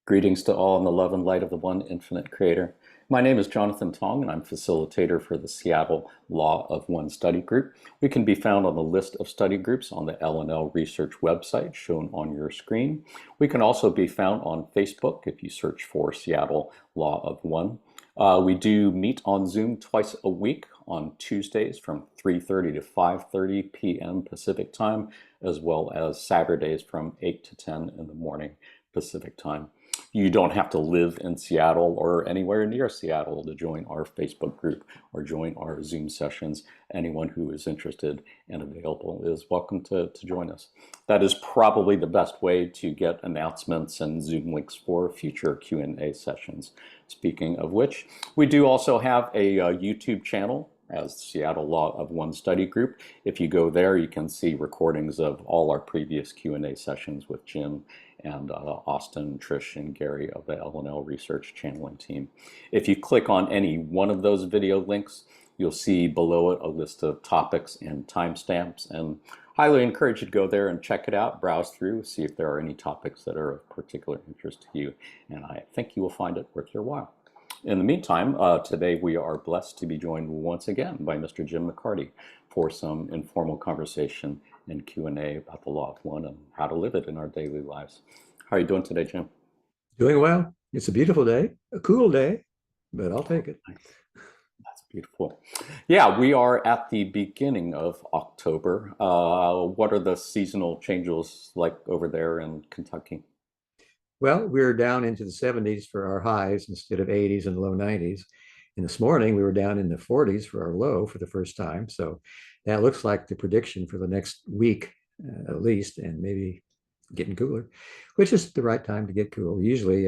Greetings to all in the love and light of the one infinite creator. My name is Jonathan Tong, and I'm facilitator for the Seattle Law of One study group. We can be found on the list of study groups on the L&L Research website shown on your screen. We can also be found on Facebook if you search for Seattle Law of One. We do meet on Zoom twice a week on Tuesdays from 3:30 to 5:30 p.m. Pacific time, as well as Saturdays from 8 to 10 in the morning Pacific time. You don't have to live in Seattle or anywhere near Seattle to join our Facebook group or join our Zoom sessions. Anyone who is interested and available is welcome to join us. That is probably the best way to get announcements and Zoom links for future Q&A sessions. Speaking of which, we do also have a YouTube channel as Seattle Law of One study group. If you go there, you can see recordings of all our previous Q&A sessions with Jim and Austin, Trish, and Gary of the L&L Research channeling team. If you click on any one of those video links, you'll see below it a list of topics and timestamps, and highly encourage you to go there and check it out, browse through, see if there are any topics that are of particular interest to you, and I think you will find it worth your while. In the meantime, today we are blessed to be joined once again by Mr. Jim McCarty for some informal conversation and Q&A about the Law of One and how to live it in our daily lives. How are you doing today, Jim? Doing well. It's a beautiful day, a cool day, but I'll take it. That's beautiful. Yeah, we are at the beginning of October. What are the seasonal changes like over there in Kentucky? Well, we're down into the 70s for our highs instead of 80s and low 90s. And this morning we were down in the 40s for our low for the first time. So that looks like the prediction for the next week, at least, and maybe getting cooler, which is the right time to get cool. Usually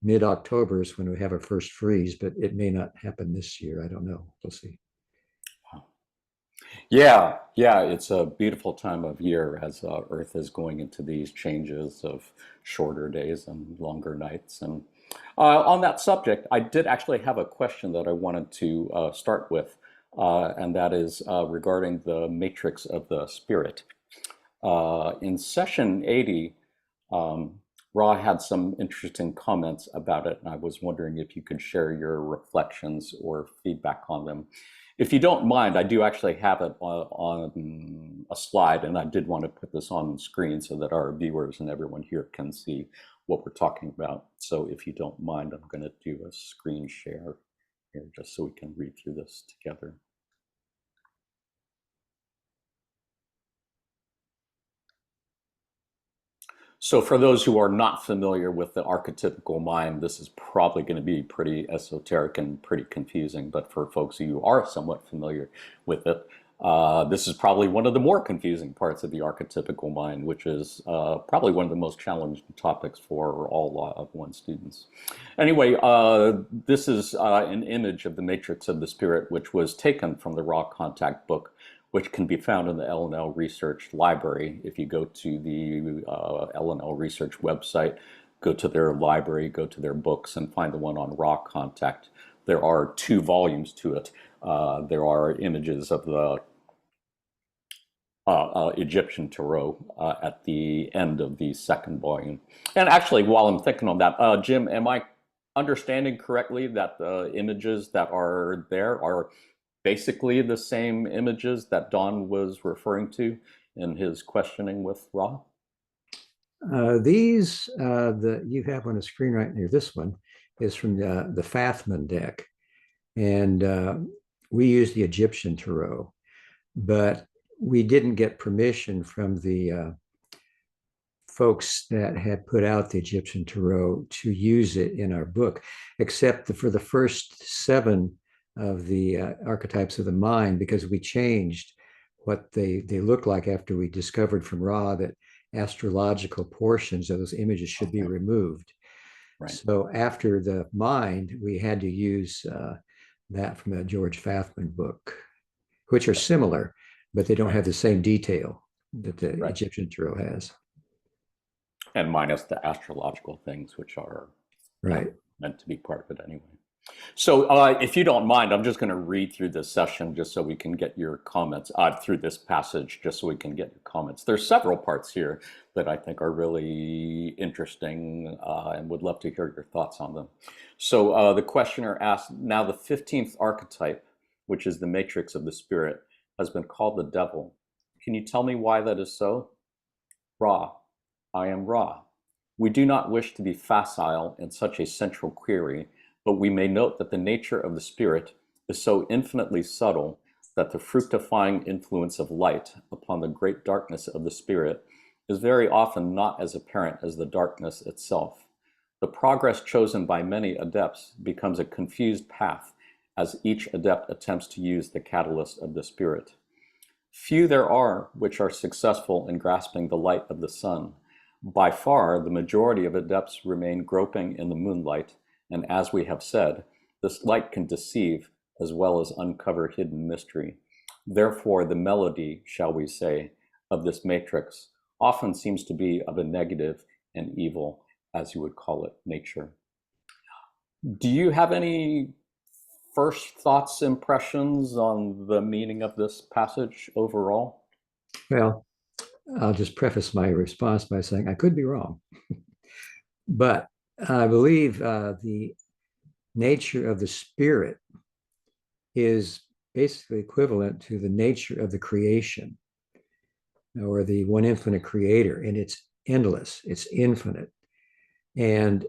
mid-October is when we have our first freeze, but it may not happen this year. I don't know. We'll see. Yeah, it's a beautiful time of year as Earth is going into these changes of shorter days and longer nights. And on that subject, I did actually have a question that I wanted to start with, and that is regarding the matrix of the spirit. In session 80, Ra had some interesting comments about it, and I was wondering if you could share your reflections or feedback on them. If you don't mind, I do actually have it on a slide, and I did want to put this on screen so that our viewers and everyone here can see what we're talking about. So if you don't mind, I'm going to do a screen share here just so we can read through this together. So for those who are not familiar with the archetypical mind, this is probably going to be pretty esoteric and pretty confusing. But for folks who are somewhat familiar with it, this is probably one of the more confusing parts of the archetypical mind, which is probably one of the most challenging topics for all Law of One students. Anyway, this is an image of the matrix of the spirit, which was taken from the Raw Contact book, which can be found in the L&L Research library. If you go to the L&L Research website, go to their library, go to their books, and find the one on Raw Contact. There are 2 volumes to it. There are images of the Egyptian tarot at the end of the 2nd volume. And actually, while I'm thinking on that, Jim, am I understanding correctly that the images that are there are basically the same images that Don was referring to in his questioning with Ra? These that you have on the screen right near this one is from the Fathman deck. And we use the Egyptian tarot, but we didn't get permission from the folks that had put out the Egyptian tarot to use it in our book, except for the first 7 of the archetypes of the mind, because we changed what they look like after we discovered from Ra that astrological portions of those images should be removed. Right. So after the mind, we had to use that from the George Fathman book, which are similar, but they don't have the same detail that the Egyptian tarot has. And minus the astrological things, which are meant to be part of it anyway. So if you don't mind, I'm just going to read through this session just so we can get your comments, through this passage, just so we can get your comments. There's several parts here that I think are really interesting and would love to hear your thoughts on them. So the questioner asked, now the 15th archetype, which is the matrix of the spirit, has been called the devil. Can you tell me why that is so? Ra, I am Ra. We do not wish to be facile in such a central query, but we may note that the nature of the spirit is so infinitely subtle that the fructifying influence of light upon the great darkness of the spirit is very often not as apparent as the darkness itself. The progress chosen by many adepts becomes a confused path as each adept attempts to use the catalyst of the spirit. Few there are which are successful in grasping the light of the sun. By far, the majority of adepts remain groping in the moonlight, and as we have said, this light can deceive as well as uncover hidden mystery. Therefore, the melody, shall we say, of this matrix often seems to be of a negative and evil, as you would call it, nature. Do you have any first thoughts, impressions on the meaning of this passage overall? Well, I'll just preface my response by saying I could be wrong, but I believe the nature of the spirit is basically equivalent to the nature of the creation or the one infinite creator, and it's endless, it's infinite. And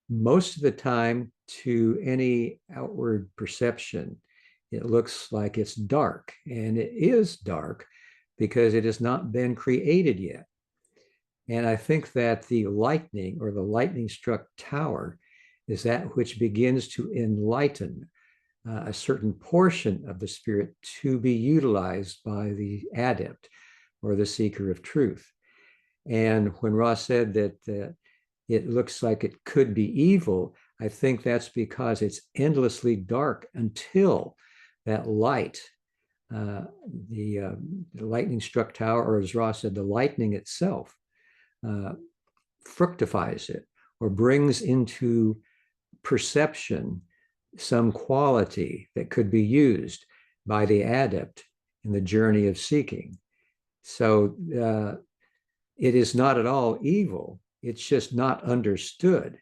most of the time, to any outward perception, it looks like it's dark, and it is dark because it has not been created yet. And I think that the lightning or the lightning struck tower is that which begins to enlighten a certain portion of the spirit to be utilized by the adept or the seeker of truth. And when Ross said that it looks like it could be evil, I think that's because it's endlessly dark until that light, the lightning struck tower, or as Ross said, the lightning itself, fructifies it or brings into perception some quality that could be used by the adept in the journey of seeking. So it is not at all evil. It's just not understood,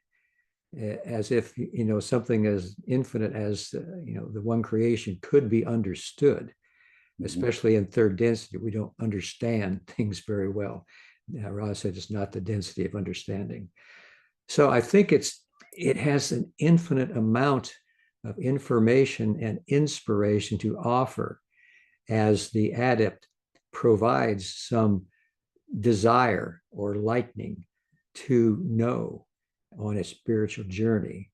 as if something as infinite as the one creation could be understood, especially in third density. We don't understand things very well. Ross said it's not the density of understanding. So I think it has an infinite amount of information and inspiration to offer as the adept provides some desire or lightning to know on its spiritual journey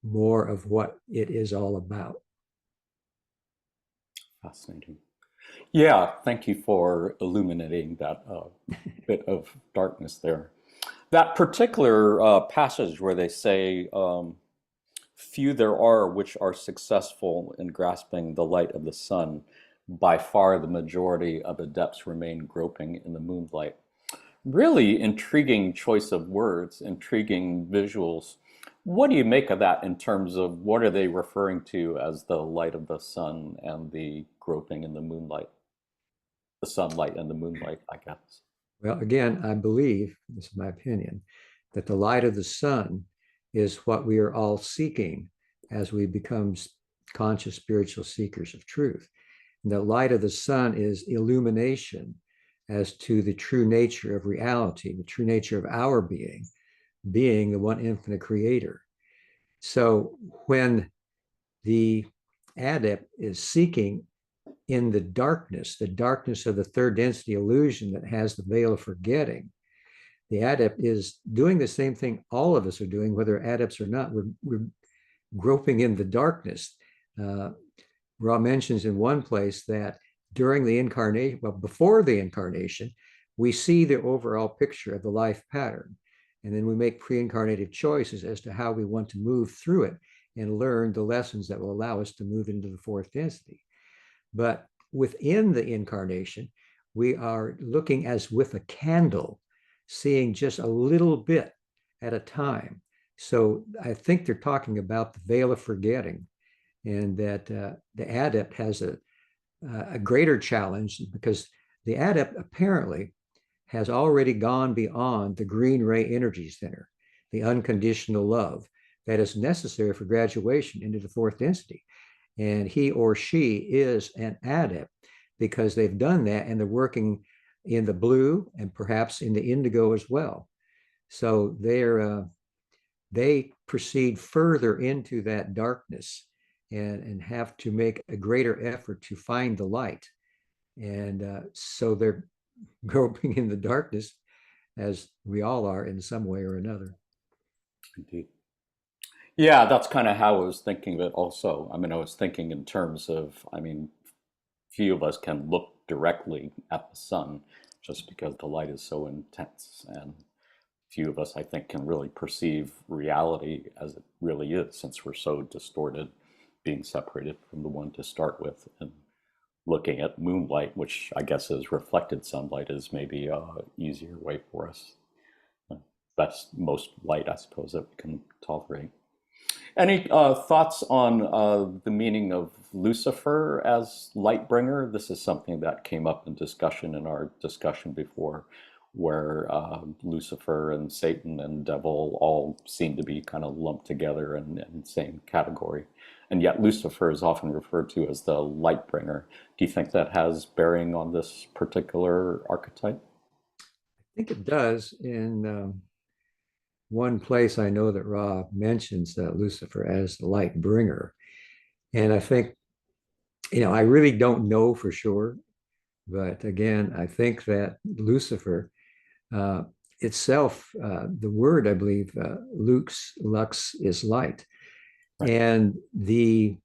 more of what it is all about. Fascinating. Yeah, thank you for illuminating that bit of darkness there. That particular passage where they say, few there are which are successful in grasping the light of the sun, by far the majority of adepts remain groping in the moonlight. Really intriguing choice of words, intriguing visuals. What do you make of that in terms of what are they referring to as the light of the sun and the groping in the moonlight? The sunlight and the moonlight, I guess. Well, again, I believe, this is my opinion, that the light of the sun is what we are all seeking as we become conscious spiritual seekers of truth. And the light of the sun is illumination as to the true nature of reality, the true nature of our being the one infinite creator. So when the adept is seeking in the darkness of the third density illusion that has the veil of forgetting, the adept is doing the same thing all of us are doing, whether adepts or not. We're groping in the darkness. Ra mentions in one place that during the incarnation, well, before the incarnation, we see the overall picture of the life pattern. And then we make pre-incarnative choices as to how we want to move through it and learn the lessons that will allow us to move into the fourth density. But within the incarnation, we are looking as with a candle, seeing just a little bit at a time, So I think they're talking about the veil of forgetting, and that the adept has a greater challenge because the adept apparently has already gone beyond the green ray energy center, the unconditional love that is necessary for graduation into the fourth density. And he or she is an adept because they've done that and they're working in the blue and perhaps in the indigo as well. So they proceed further into that darkness and have to make a greater effort to find the light. And so they're groping in the darkness, as we all are in some way or another. Indeed. Yeah, that's kind of how I was thinking of it also. I mean, I was thinking in terms of, I mean, few of us can look directly at the sun just because the light is so intense. And few of us, I think, can really perceive reality as it really is, since we're so distorted, being separated from the one to start with. And looking at moonlight, which I guess is reflected sunlight, is maybe a easier way for us. That's most light, I suppose, that we can tolerate. Any thoughts on the meaning of Lucifer as light bringer? This is something that came up in discussion in our discussion before, where Lucifer and Satan and devil all seem to be kind of lumped together in the same category. And yet Lucifer is often referred to as the light bringer. Do you think that has bearing on this particular archetype? I think it does. In one place, I know that Ra mentions Lucifer as the light bringer. And I think, I really don't know for sure. But again, I think that Lucifer uh, itself, the word, I believe, lux is light. Right. And the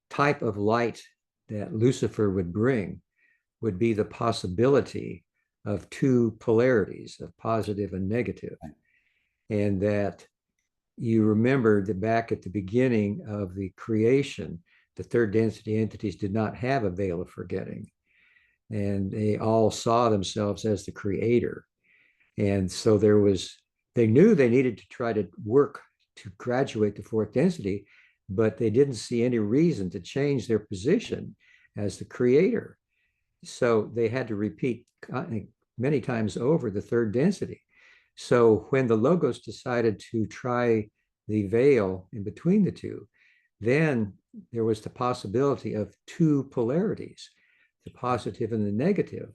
type of light that Lucifer would bring would be the possibility of two polarities, of positive and negative. And that you remember that back at the beginning of the creation, the third density entities did not have a veil of forgetting. And they all saw themselves as the creator. And so they knew they needed to try to work to graduate to fourth density, but they didn't see any reason to change their position as the creator. So they had to repeat many times over the third density. So when the Logos decided to try the veil in between the two, then there was the possibility of two polarities, the positive and the negative.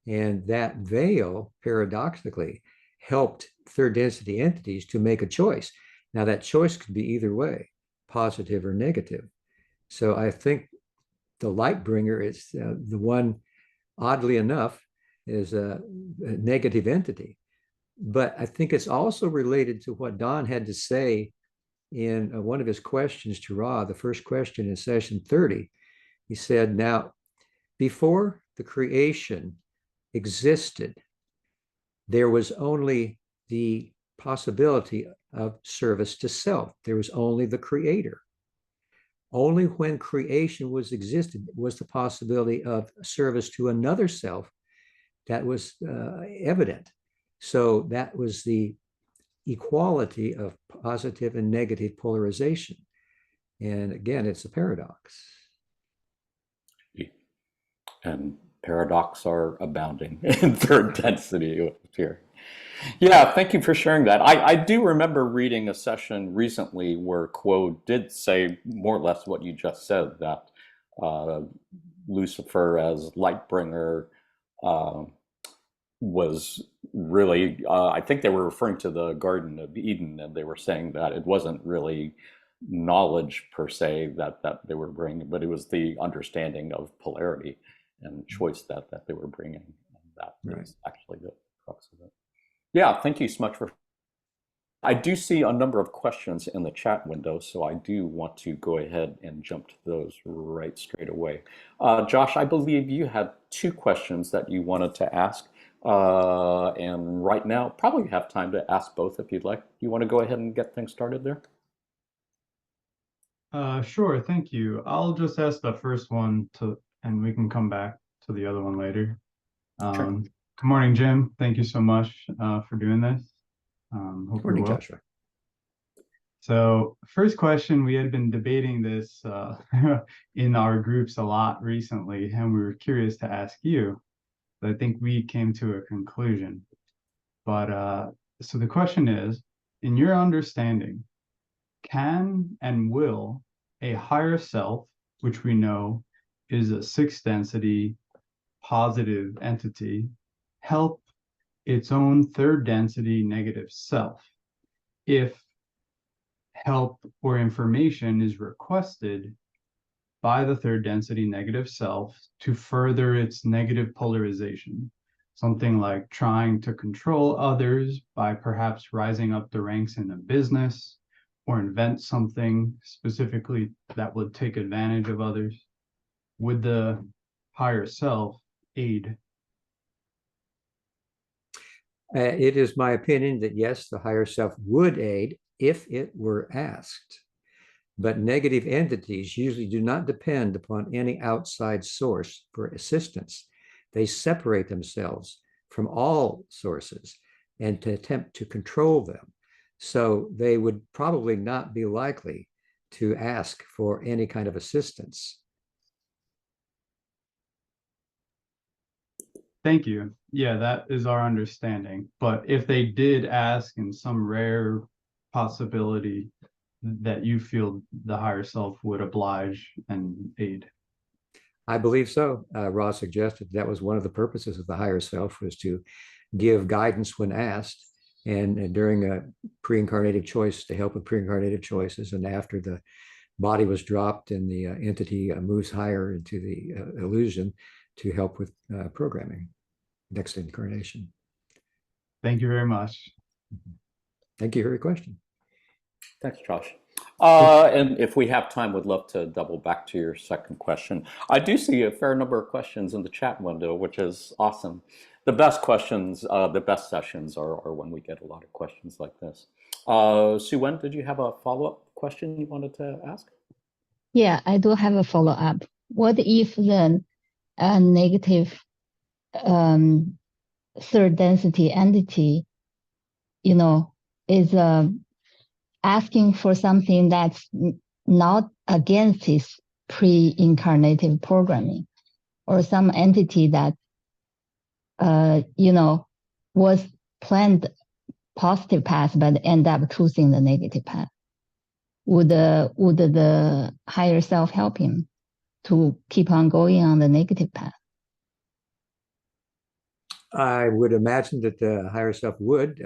And that veil, paradoxically, helped third density entities to make a choice. Now, that choice could be either way, positive or negative. So I think the light bringer is the one, oddly enough, is a negative entity. But I think it's also related to what Don had to say in one of his questions to Ra, the first question in session 30. He said, now, before the creation existed, there was only the possibility of service to self. There was only the creator. Only when creation was existed was the possibility of service to another self that was evident. So that was the equality of positive and negative polarization. And again, it's a paradox. And paradox are abounding in third density here. Yeah, thank you for sharing that. I do remember reading a session recently where Quo did say more or less what you just said, that uh, Lucifer as Lightbringer uh, was really, I think they were referring to the Garden of Eden, and they were saying that it wasn't really knowledge per se that they were bringing, but it was the understanding of polarity and choice that they were bringing. And that Right. is actually the crux of it. Yeah, thank you so much for. I do see a number of questions in the chat window, so I do want to go ahead and jump to those right straight away. Josh, I believe you had two questions that you wanted to ask. And right now, probably have time to ask both if you'd like. You want to go ahead and get things started there? Sure, thank you. I'll just ask the first one and we can come back to the other one later. Sure. Good morning, Jim. Thank you so much for doing this. Hope Good morning, you're well. Joshua. So first question, we had been debating this in our groups a lot recently, and we were curious to ask you. But I think we came to a conclusion. But so the question is, in your understanding, can and will a higher self, which we know is a sixth density positive entity, help its own third density negative self if help or information is requested by the third density negative self to further its negative polarization? Something like trying to control others by perhaps rising up the ranks in a business or invent something specifically that would take advantage of others. Would the higher self aid? It is my opinion that yes, the higher self would aid if it were asked. But negative entities usually do not depend upon any outside source for assistance. They separate themselves from all sources and to attempt to control them. So they would probably not be likely to ask for any kind of assistance. Thank you. Yeah, that is our understanding. But if they did ask in some rare possibility that you feel the higher self would oblige and aid. I believe so. Ross suggested that was one of the purposes of the higher self, was to give guidance when asked, and during a pre-incarnative choice, to help with pre-incarnative choices, and after the body was dropped and the entity moves higher into the illusion, to help with programming next incarnation. Thank you very much. Thank you for your question. Thanks, Josh. And if we have time, we'd love to double back to your second question. I do see a fair number of questions in the chat window, which is awesome. The best questions, the best sessions are when we get a lot of questions like this. Sue-Wen, did you have a follow-up question you wanted to ask? Yeah, I do have a follow-up. What if the negative third density entity, is asking for something that's not against his pre-incarnative programming, or some entity that, was planned positive path but end up choosing the negative path? Would the higher self help him to keep on going on the negative path? I would imagine that the higher self would.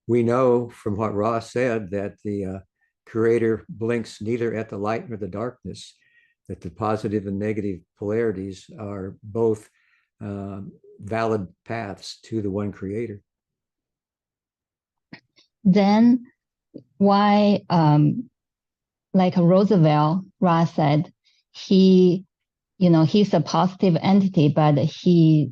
We know from what Ross said that the creator blinks neither at the light nor the darkness, that the positive and negative polarities are both valid paths to the one creator. Then why, like Roosevelt, Ross said, he's a positive entity, but he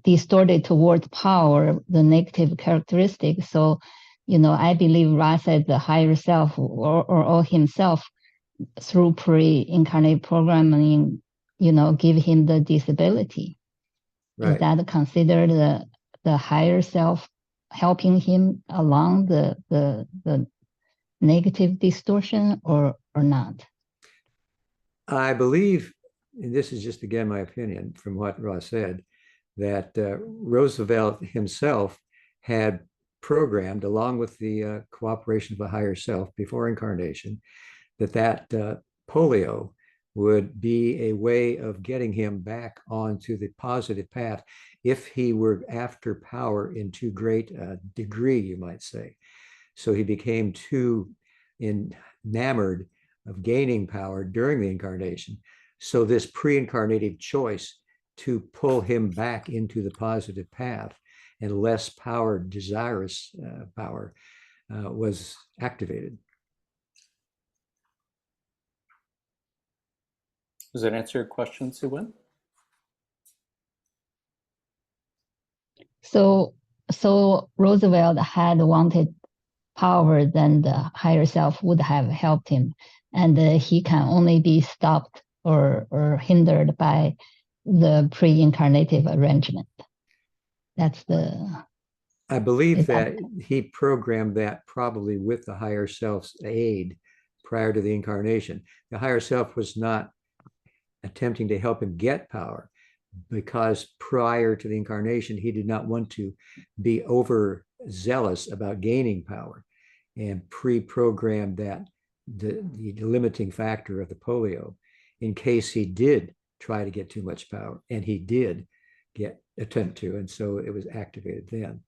distorted towards power, the negative characteristic. So, I believe Ross said the higher self or himself, through pre-incarnate programming, give him the disability. Right. Is that considered the higher self helping him along the negative distortion or not? I believe, and this is just again my opinion from what Ross said, that Roosevelt himself had programmed, along with the cooperation of the higher self before incarnation, that polio would be a way of getting him back onto the positive path if he were after power in too great a degree, you might say. So he became too enamored of gaining power during the incarnation. So this pre-incarnative choice to pull him back into the positive path and less power, desirous power, was activated. Does that answer your question, Sue-Wen? So Roosevelt had wanted power, then the higher self would have helped him, and he can only be stopped or hindered by the pre-incarnative arrangement. That's the... I believe Is that he programmed that probably with the higher self's aid prior to the incarnation. The higher self was not attempting to help him get power because prior to the incarnation, he did not want to be overzealous about gaining power and pre-programmed that the limiting factor of the polio in case he did try to get too much power, and he did attempt to, and so it was activated then.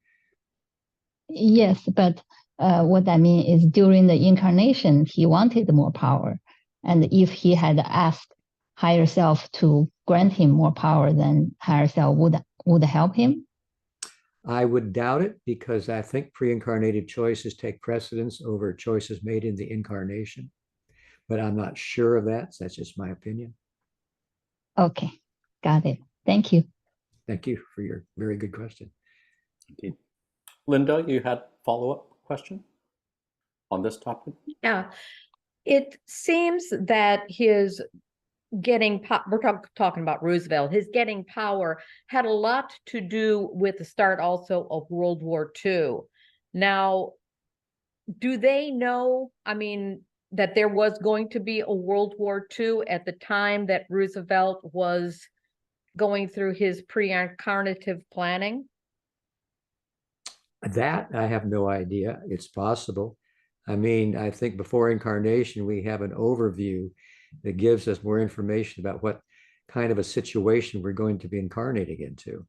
Yes, but what I mean is during the incarnation, he wanted more power. And if he had asked higher self to grant him more power, then higher self would help him. I would doubt it because I think pre-incarnated choices take precedence over choices made in the incarnation. But I'm not sure of that. So that's just my opinion. Okay, got it. Thank you. Thank you for your very good question. Indeed. Linda, you had follow-up question on this topic? Yeah, it seems that his getting we're talking about Roosevelt, his getting power had a lot to do with the start also of World War II. Now, do they know, I mean, that there was going to be a World War II at the time that Roosevelt was going through his pre-incarnative planning? That I have no idea. It's possible. I mean, I think before incarnation, we have an overview that gives us more information about what kind of a situation we're going to be incarnating into.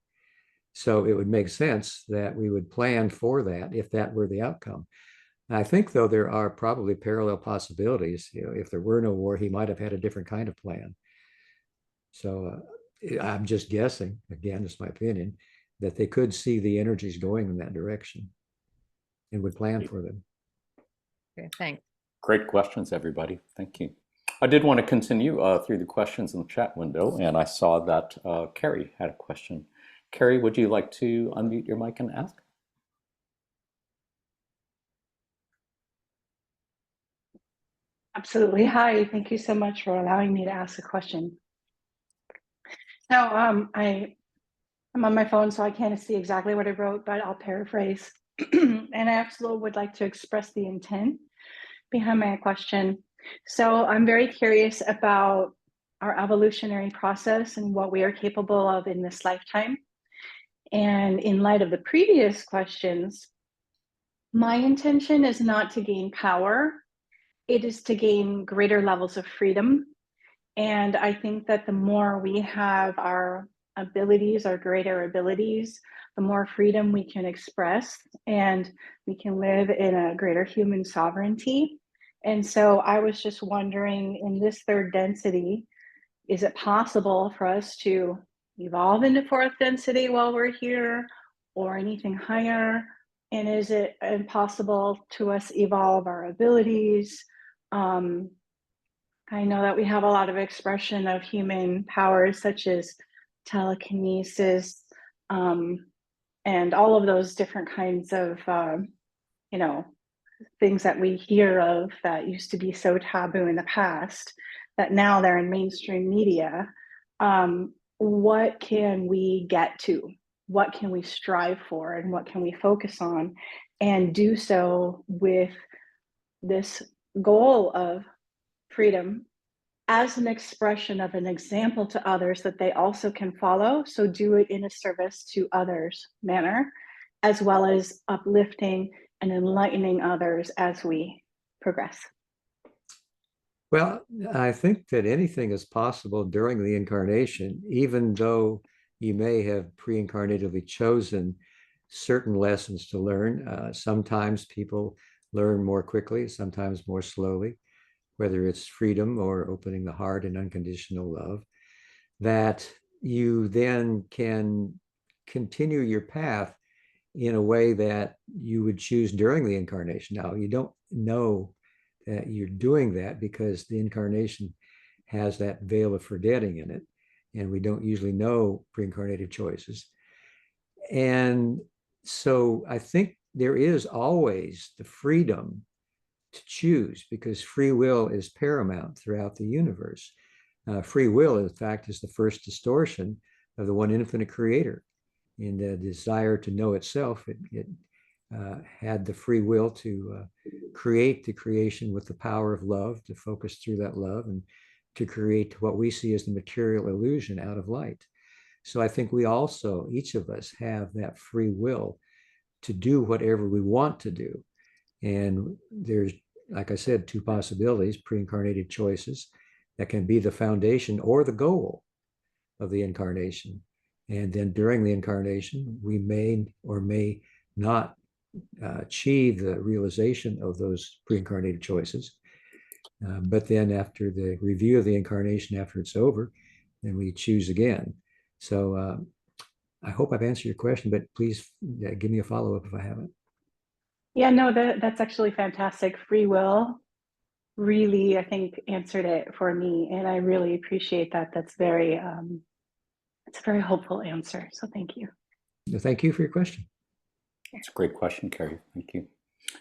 So it would make sense that we would plan for that if that were the outcome. I think, though, there are probably parallel possibilities. You know, if there were no war, he might have had a different kind of plan. So I'm just guessing, again, it's my opinion, that they could see the energies going in that direction and would plan for them. Okay, thanks. Great questions, everybody. Thank you. I did want to continue through the questions in the chat window, and I saw that Carrie had a question. Carrie, would you like to unmute your mic and ask? Absolutely. Hi, thank you so much for allowing me to ask a question. Now, I'm on my phone, so I can't see exactly what I wrote, but I'll paraphrase. And I absolutely would like to express the intent behind my question. So I'm very curious about our evolutionary process and what we are capable of in this lifetime. And in light of the previous questions, my intention is not to gain power. It is to gain greater levels of freedom. And I think that the more we have our abilities, our greater abilities, the more freedom we can express, and we can live in a greater human sovereignty. And so I was just wondering, in this third density, is it possible for us to evolve into fourth density while we're here, or anything higher? And is it impossible to us evolve our abilities? I know that we have a lot of expression of human powers such as telekinesis, and all of those different kinds of, things that we hear of that used to be so taboo in the past, that now they're in mainstream media. What can we get to? What can we strive for? And what can we focus on? And do so with this goal of freedom as an expression of an example to others that they also can follow. So do it in a service to others manner, as well as uplifting and enlightening others as we progress. Well, I think that anything is possible during the incarnation, even though you may have pre-incarnatively chosen certain lessons to learn. Sometimes people learn more quickly, sometimes more slowly, whether it's freedom or opening the heart and unconditional love, that you then can continue your path in a way that you would choose during the incarnation. Now, you don't know that you're doing that because the incarnation has that veil of forgetting in it, and we don't usually know pre-incarnated choices. And so I think there is always the freedom to choose, because free will is paramount throughout the universe. Free will, in fact, is the first distortion of the one infinite creator. in the desire to know itself, it had the free will to create the creation with the power of love, to focus through that love and to create what we see as the material illusion out of light. So I think we also, each of us, have that free will to do whatever we want to do. And there's, like I said, two possibilities: pre-incarnated choices that can be the foundation or the goal of the incarnation. And then during the incarnation, we may or may not achieve the realization of those pre-incarnated choices. But then after the review of the incarnation, after it's over, then we choose again. So I hope I've answered your question, but please give me a follow-up if I haven't. Yeah, no, that's actually fantastic. Free will really, I think, answered it for me, and I really appreciate that. That's very, it's a very hopeful answer. So thank you. Thank you for your question. It's a great question, Carrie. Thank you.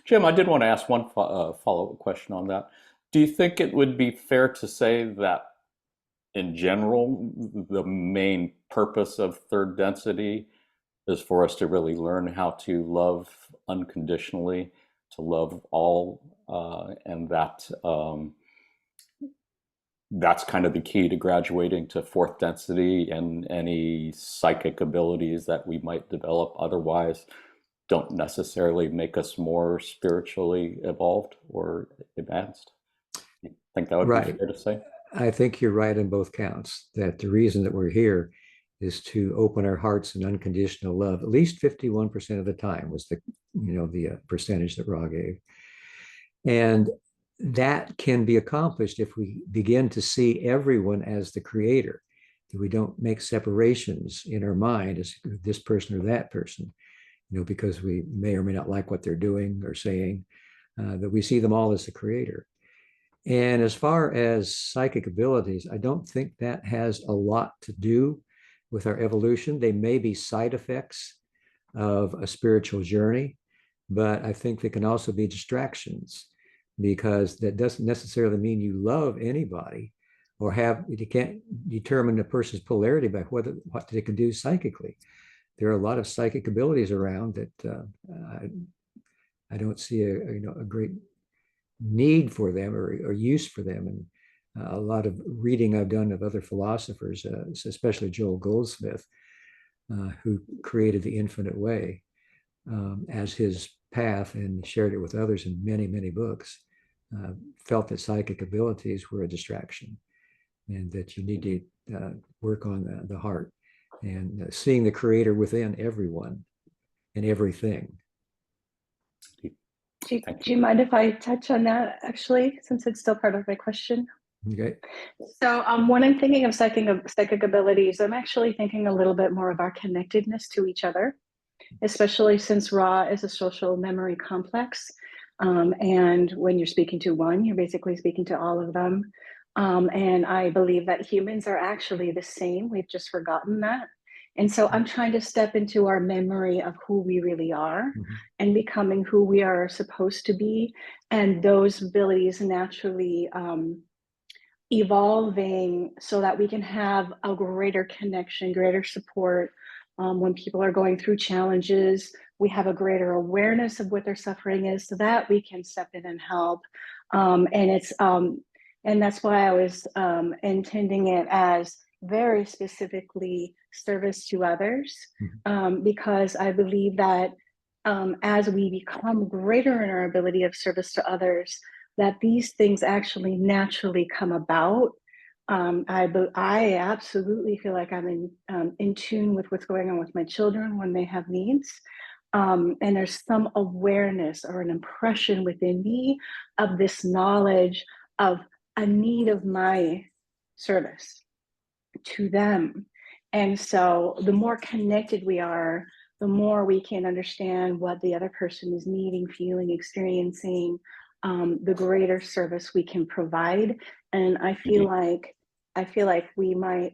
Jim, I did want to ask one follow-up question on that. Do you think it would be fair to say that, in general, the main purpose of third density is for us to really learn how to love unconditionally, to love all, and that that's kind of the key to graduating to fourth density, and any psychic abilities that we might develop otherwise don't necessarily make us more spiritually evolved or advanced? You think that would be fair to say? I think you're right on both counts, that the reason that we're here is to open our hearts in unconditional love. At least 51% of the time was the percentage that Ra gave. And that can be accomplished if we begin to see everyone as the creator, that we don't make separations in our mind as this person or that person, because we may or may not like what they're doing or saying, that we see them all as the creator. And as far as psychic abilities, I don't think that has a lot to do with our evolution. They may be side effects of a spiritual journey, but I think they can also be distractions, because that doesn't necessarily mean you love anybody or you can't determine a person's polarity by what they can do psychically. There are a lot of psychic abilities around that I don't see a great need for them or use for them. And a lot of reading I've done of other philosophers, especially Joel Goldsmith, who created the infinite way as his path and shared it with others in many, many books, felt that psychic abilities were a distraction, and that you need to work on the heart and seeing the creator within everyone and everything. Do you mind if I touch on that, actually, since it's still part of my question? Okay. So when I'm thinking of psychic abilities, I'm actually thinking a little bit more of our connectedness to each other, especially since Ra is a social memory complex. And when you're speaking to one, you're basically speaking to all of them. And I believe that humans are actually the same. We've just forgotten that. And so I'm trying to step into our memory of who we really are and becoming who we are supposed to be. And those abilities naturally evolving so that we can have a greater connection, greater support. When people are going through challenges, we have a greater awareness of what their suffering is so that we can step in and help. And that's why I was intending it as very specifically service to others, because I believe that as we become greater in our ability of service to others, that these things actually naturally come about. I absolutely feel like I'm in tune with what's going on with my children when they have needs. And there's some awareness or an impression within me of this knowledge of a need of my service to them. And so the more connected we are, the more we can understand what the other person is needing, feeling, experiencing, the greater service we can provide. And I feel like we might,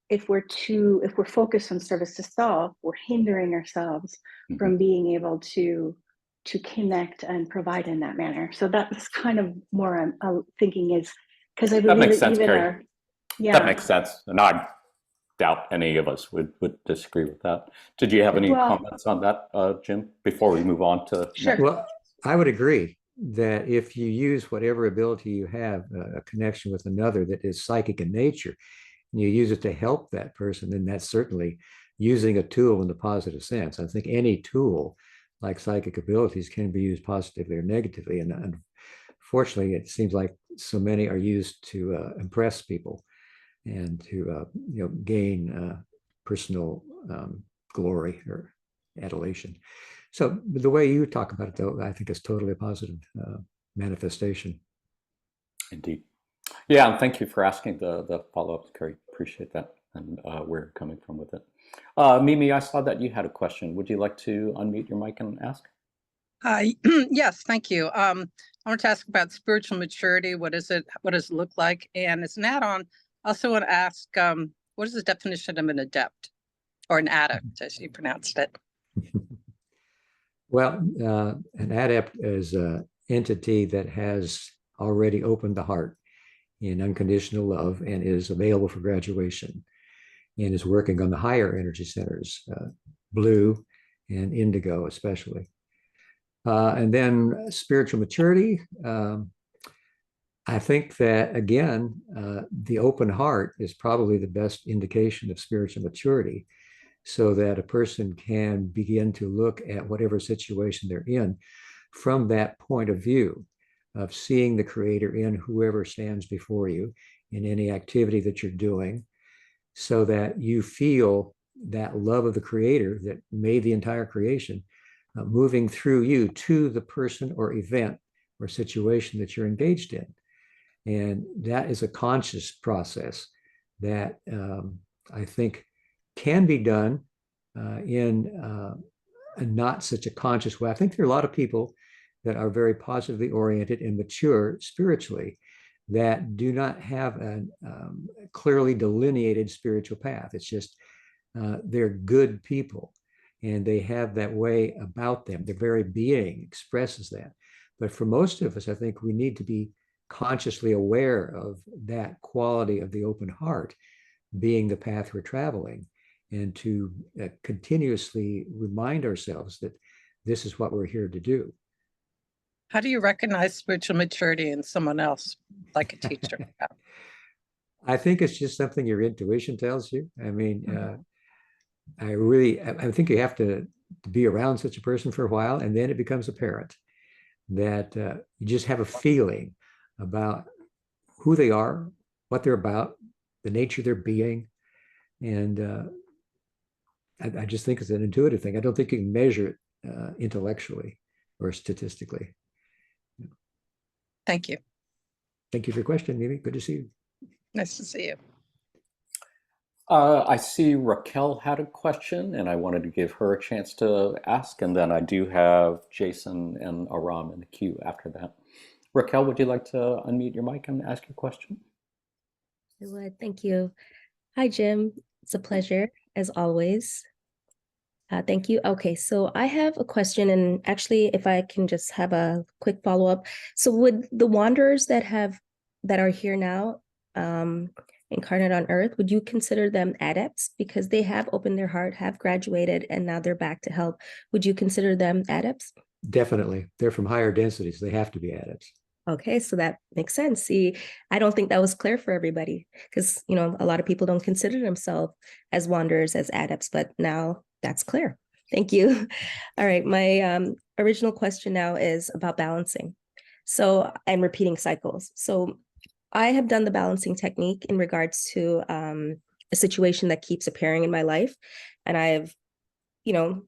if we're focused on service to self, we're hindering ourselves from being able to connect and provide in that manner. So that's kind of more I'm thinking is, because I believe that makes sense, even Carrie. That makes sense. And doubt any of us would disagree with that. Did you have any Well- comments on that, Jim, before we move on to Sure. Well, I would agree that if you use whatever ability you have, a connection with another that is psychic in nature, and you use it to help that person, then that's certainly using a tool in the positive sense. I think any tool like psychic abilities can be used positively or negatively. And unfortunately, it seems like so many are used to impress people and to gain personal glory or adulation. So the way you talk about it, though, I think is totally a positive manifestation. Indeed. Yeah, and thank you for asking the follow-up, Carrie. Appreciate that and where you're coming from with it. Mimi, I saw that you had a question. Would you like to unmute your mic and ask? Yes, thank you. I want to ask about spiritual maturity. What is it? What does it look like? And as an add-on, I also want to ask, what is the definition of an adept or an adept, as you pronounced it? Well, an adept is an entity that has already opened the heart in unconditional love and is available for graduation and is working on the higher energy centers, blue and indigo especially. And then spiritual maturity, I think that, again, the open heart is probably the best indication of spiritual maturity, so that a person can begin to look at whatever situation they're in from that point of view of seeing the Creator in whoever stands before you in any activity that you're doing, so that you feel that love of the Creator that made the entire creation moving through you to the person or event or situation that you're engaged in. And that is a conscious process that I think can be done in a not such a conscious way. I think there are a lot of people that are very positively oriented and mature spiritually that do not have a clearly delineated spiritual path. It's just they're good people and they have that way about them. Their very being expresses that. But for most of us, I think we need to be consciously aware of that quality of the open heart being the path we're traveling, and to continuously remind ourselves that this is what we're here to do. How do you recognize spiritual maturity in someone else, like a teacher? I think it's just something your intuition tells you. I mean, I think you have to be around such a person for a while, and then it becomes apparent that you just have a feeling about who they are, what they're about, the nature of their being. And I just think it's an intuitive thing. I don't think you can measure it intellectually or statistically. Thank you. Thank you for your question, Mimi. Good to see you. Nice to see you. I see Raquel had a question, and I wanted to give her a chance to ask. And then I do have Jason and Aram in the queue after that. Raquel, would you like to unmute your mic and ask your question? I would. Thank you. Hi, Jim. It's a pleasure, as always. Thank you. Okay, so I have a question, and actually, if I can just have a quick follow-up. So would the wanderers that are here now, incarnate on Earth, would you consider them adepts? Because they have opened their heart, have graduated, and now they're back to help. Would you consider them adepts? Definitely. They're from higher densities. They have to be adepts. Okay, so that makes sense. See, I don't think that was clear for everybody because, a lot of people don't consider themselves as wanderers, as adepts, but now that's clear. Thank you. All right, my original question now is about balancing. So I'm repeating cycles. So I have done the balancing technique in regards to a situation that keeps appearing in my life. And I've, done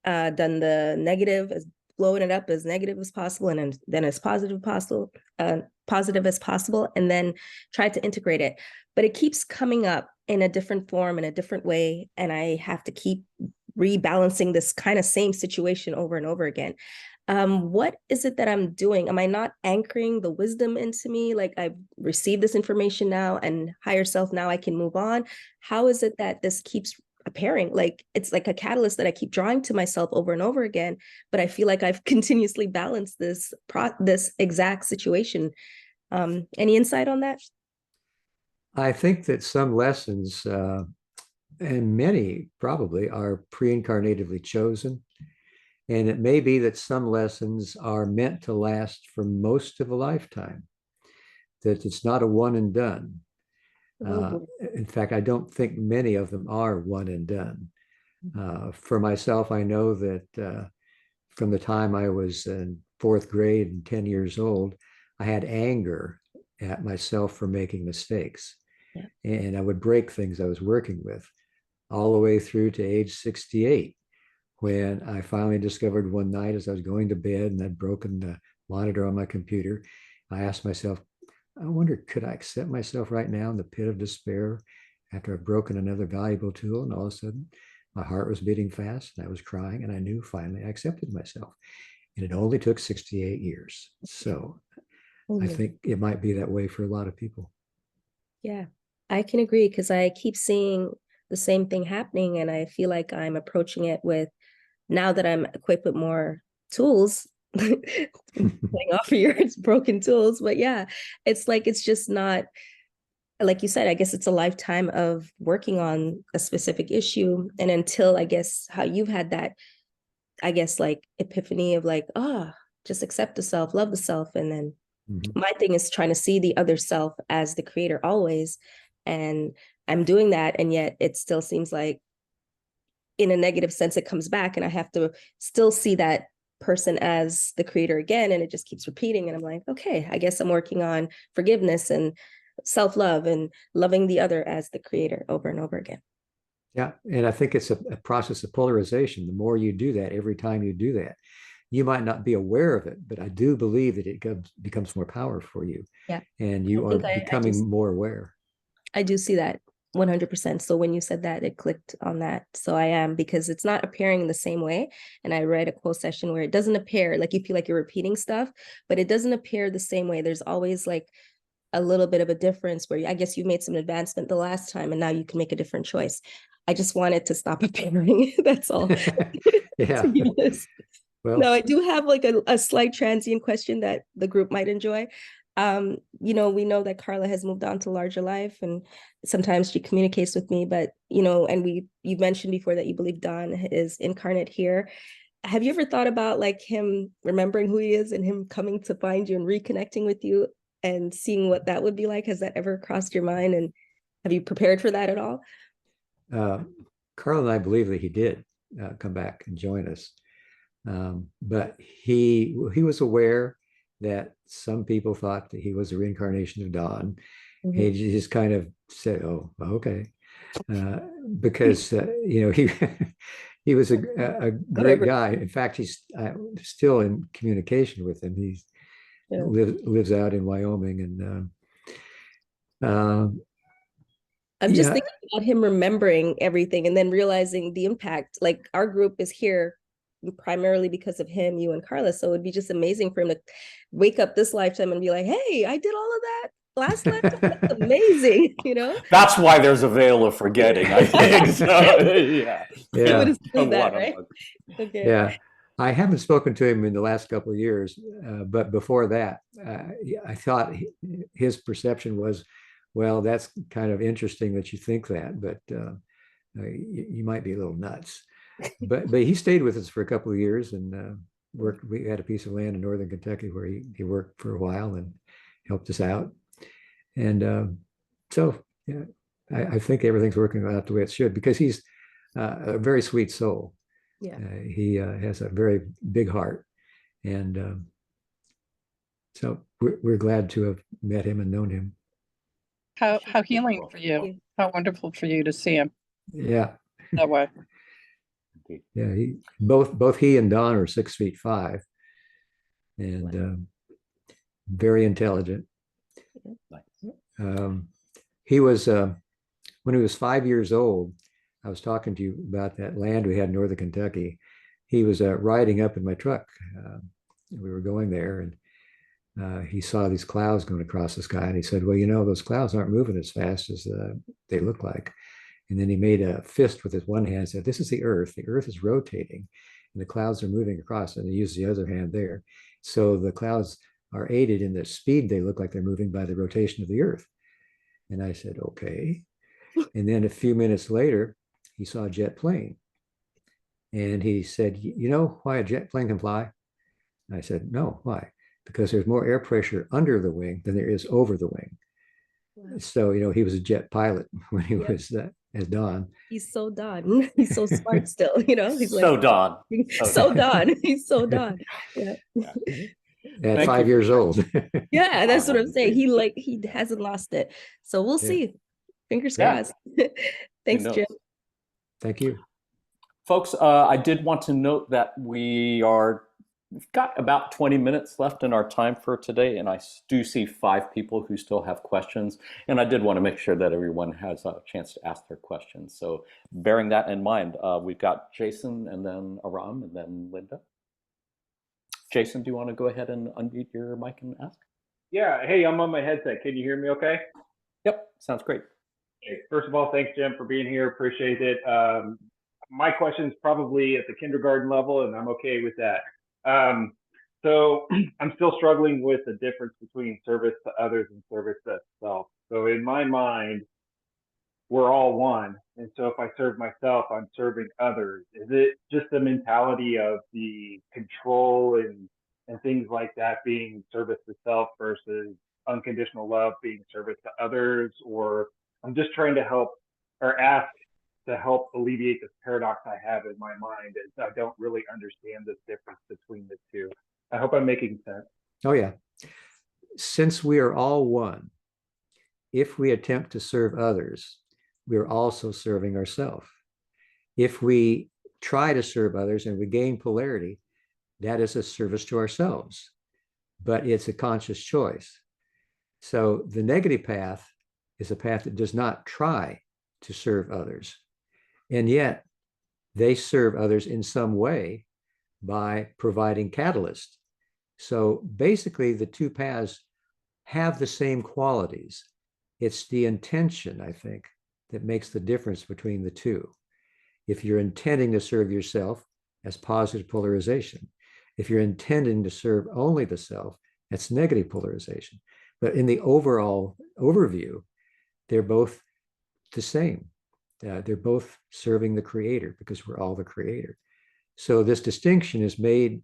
the negative, as blowing it up as negative as possible, and then as positive as possible, and then try to integrate it. But it keeps coming up in a different form, in a different way, and I have to keep rebalancing this kind of same situation over and over again. What is it that I'm doing? Am I not anchoring the wisdom into me? Like, I've received this information now, and higher self, now I can move on. How is it that this keeps appearing? Like, it's like a catalyst that I keep drawing to myself over and over again, but I feel like I've continuously balanced this exact situation. Any insight on that? I think that some lessons and many probably are pre-incarnatively chosen. And it may be that some lessons are meant to last for most of a lifetime, that it's not a one and done. In fact, I don't think many of them are one and done. For myself, I know that from the time I was in fourth grade and 10 years old, I had anger at myself for making mistakes. Yeah. And I would break things I was working with all the way through to age 68, when I finally discovered one night as I was going to bed and I'd broken the monitor on my computer. I asked myself, I wonder, could I accept myself right now in the pit of despair after I've broken another valuable tool? And all of a sudden, my heart was beating fast and I was crying, and I knew finally I accepted myself. And it only took 68 years. So I think it might be that way for a lot of people. Yeah, I can agree, because I keep seeing the same thing happening, and I feel like I'm approaching it with, now that I'm equipped with more tools, playing off of your broken tools. But yeah, it's like, it's just not, like you said, I guess it's a lifetime of working on a specific issue. And until, I guess, how you've had that, I guess, like epiphany of like, just accept the self, love the self. And then my thing is trying to see the other self as the creator always. And I'm doing that. And yet it still seems like, in a negative sense, it comes back, and I have to still see that person as the creator again. And it just keeps repeating. And I'm like, okay, I guess I'm working on forgiveness and self-love and loving the other as the creator over and over again. Yeah. And I think it's a process of polarization. The more you do that, every time you do that, you might not be aware of it, but I do believe that it becomes more powerful for you. Yeah. And you are becoming more aware. I do see that 100%. So when you said that, it clicked on that. So I am, because it's not appearing the same way. And I read a quote session where it doesn't appear like you feel like you're repeating stuff, but it doesn't appear the same way. There's always like a little bit of a difference where I guess you made some advancement the last time and now you can make a different choice. I just wanted to stop appearing. That's all. Yeah. To be honest. Well, no, I do have like a slight transient question that the group might enjoy. We know that Carla has moved on to larger life, and sometimes she communicates with me, but and you mentioned before that you believe Don is incarnate here. Have you ever thought about like him remembering who he is and him coming to find you and reconnecting with you and seeing what that would be like? Has that ever crossed your mind, and have you prepared for that at all? Carla and I believe that he did come back and join us. But he was aware that some people thought that he was a reincarnation of Don. He just kind of said, "Oh, okay," because he was a great guy. In fact, he's still in communication with him. He lives out in Wyoming, and I'm just thinking about him remembering everything and then realizing the impact. Like, our group is here primarily because of him, you and Carla. So it'd be just amazing for him to wake up this lifetime and be like, hey, I did all of that last lifetime. That's amazing, That's why there's a veil of forgetting, I think. So, yeah. He would have said that, right? Okay. Yeah. I haven't spoken to him in the last couple of years, but before that, I thought his perception was, well, that's kind of interesting that you think that, but you might be a little nuts. But he stayed with us for a couple of years and worked. We had a piece of land in northern Kentucky where he worked for a while and helped us out. And so yeah, I think everything's working out the way it should, because he's a very sweet soul. Yeah, he has a very big heart, and so we're glad to have met him and known him. How healing for you. How wonderful for you to see him. Yeah. That way. Yeah, both he and Don are 6'5", and very intelligent. He was when he was 5 years old. I was talking to you about that land we had in northern Kentucky. He was riding up in my truck. We were going there, and he saw these clouds going across the sky, and he said, "Well, those clouds aren't moving as fast as they look like." And then he made a fist with his one hand and said, "This is the Earth. The Earth is rotating and the clouds are moving across." And he used the other hand there. So the clouds are aided in the speed they look like they're moving by the rotation of the Earth. And I said, okay. And then a few minutes later, he saw a jet plane. And he said, you know why a jet plane can fly? And I said, no, why? Because there's more air pressure under the wing than there is over the wing. So, you know, he was a jet pilot when he was as Don. He's so Don. He's so smart still, you know. He's So like Don. so Don. He's so Don. Yeah. At Thank 5 you. years old. Yeah, that's what I'm saying. He hasn't lost it. So we'll see. Fingers crossed. Thanks, knows? Jim. Thank you. Folks, I did want to note that we've got about 20 minutes left in our time for today, and I do see 5 people who still have questions. And I did want to make sure that everyone has a chance to ask their questions. So bearing that in mind, we've got Jason and then Aram and then Linda. Jason, do you want to go ahead and unmute your mic and ask? Yeah, hey, I'm on my headset. Can you hear me okay? Yep, sounds great. Okay. First of all, thanks, Jim, for being here. Appreciate it. My question's probably at the kindergarten level, and I'm okay with that. So I'm still struggling with the difference between service to others and service to self. So in my mind, we're all one. And so if I serve myself, I'm serving others. Is it just the mentality of the control and things like that being service to self versus unconditional love being service to others? Or I'm just trying to help or ask to help alleviate this paradox I have in my mind, as I don't really understand the difference between the two. I hope I'm making sense. Oh, yeah. Since we are all one, if we attempt to serve others, we're also serving ourselves. If we try to serve others and we gain polarity, that is a service to ourselves, but it's a conscious choice. So the negative path is a path that does not try to serve others. And yet they serve others in some way by providing catalyst. So basically the two paths have the same qualities. It's the intention, I think, that makes the difference between the two. If you're intending to serve yourself, that's positive polarization. If you're intending to serve only the self, that's negative polarization. But in the overall overview, they're both the same. They're both serving the creator because we're all the creator. So this distinction is made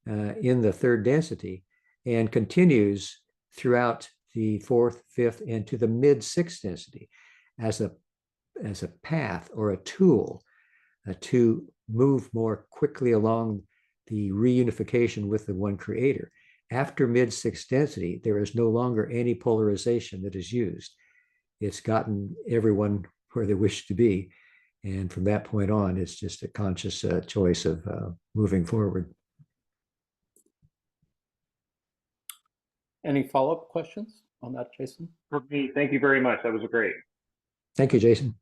in the third density and continues throughout the fourth, fifth, and to the mid sixth density as a path or a tool to move more quickly along the reunification with the one creator. After mid sixth density, there is no longer any polarization that is used. It's gotten everyone where they wish to be. And from that point on, it's just a conscious choice of moving forward. Any follow-up questions on that, Jason? For me, thank you very much. That was great. Thank you, Jason.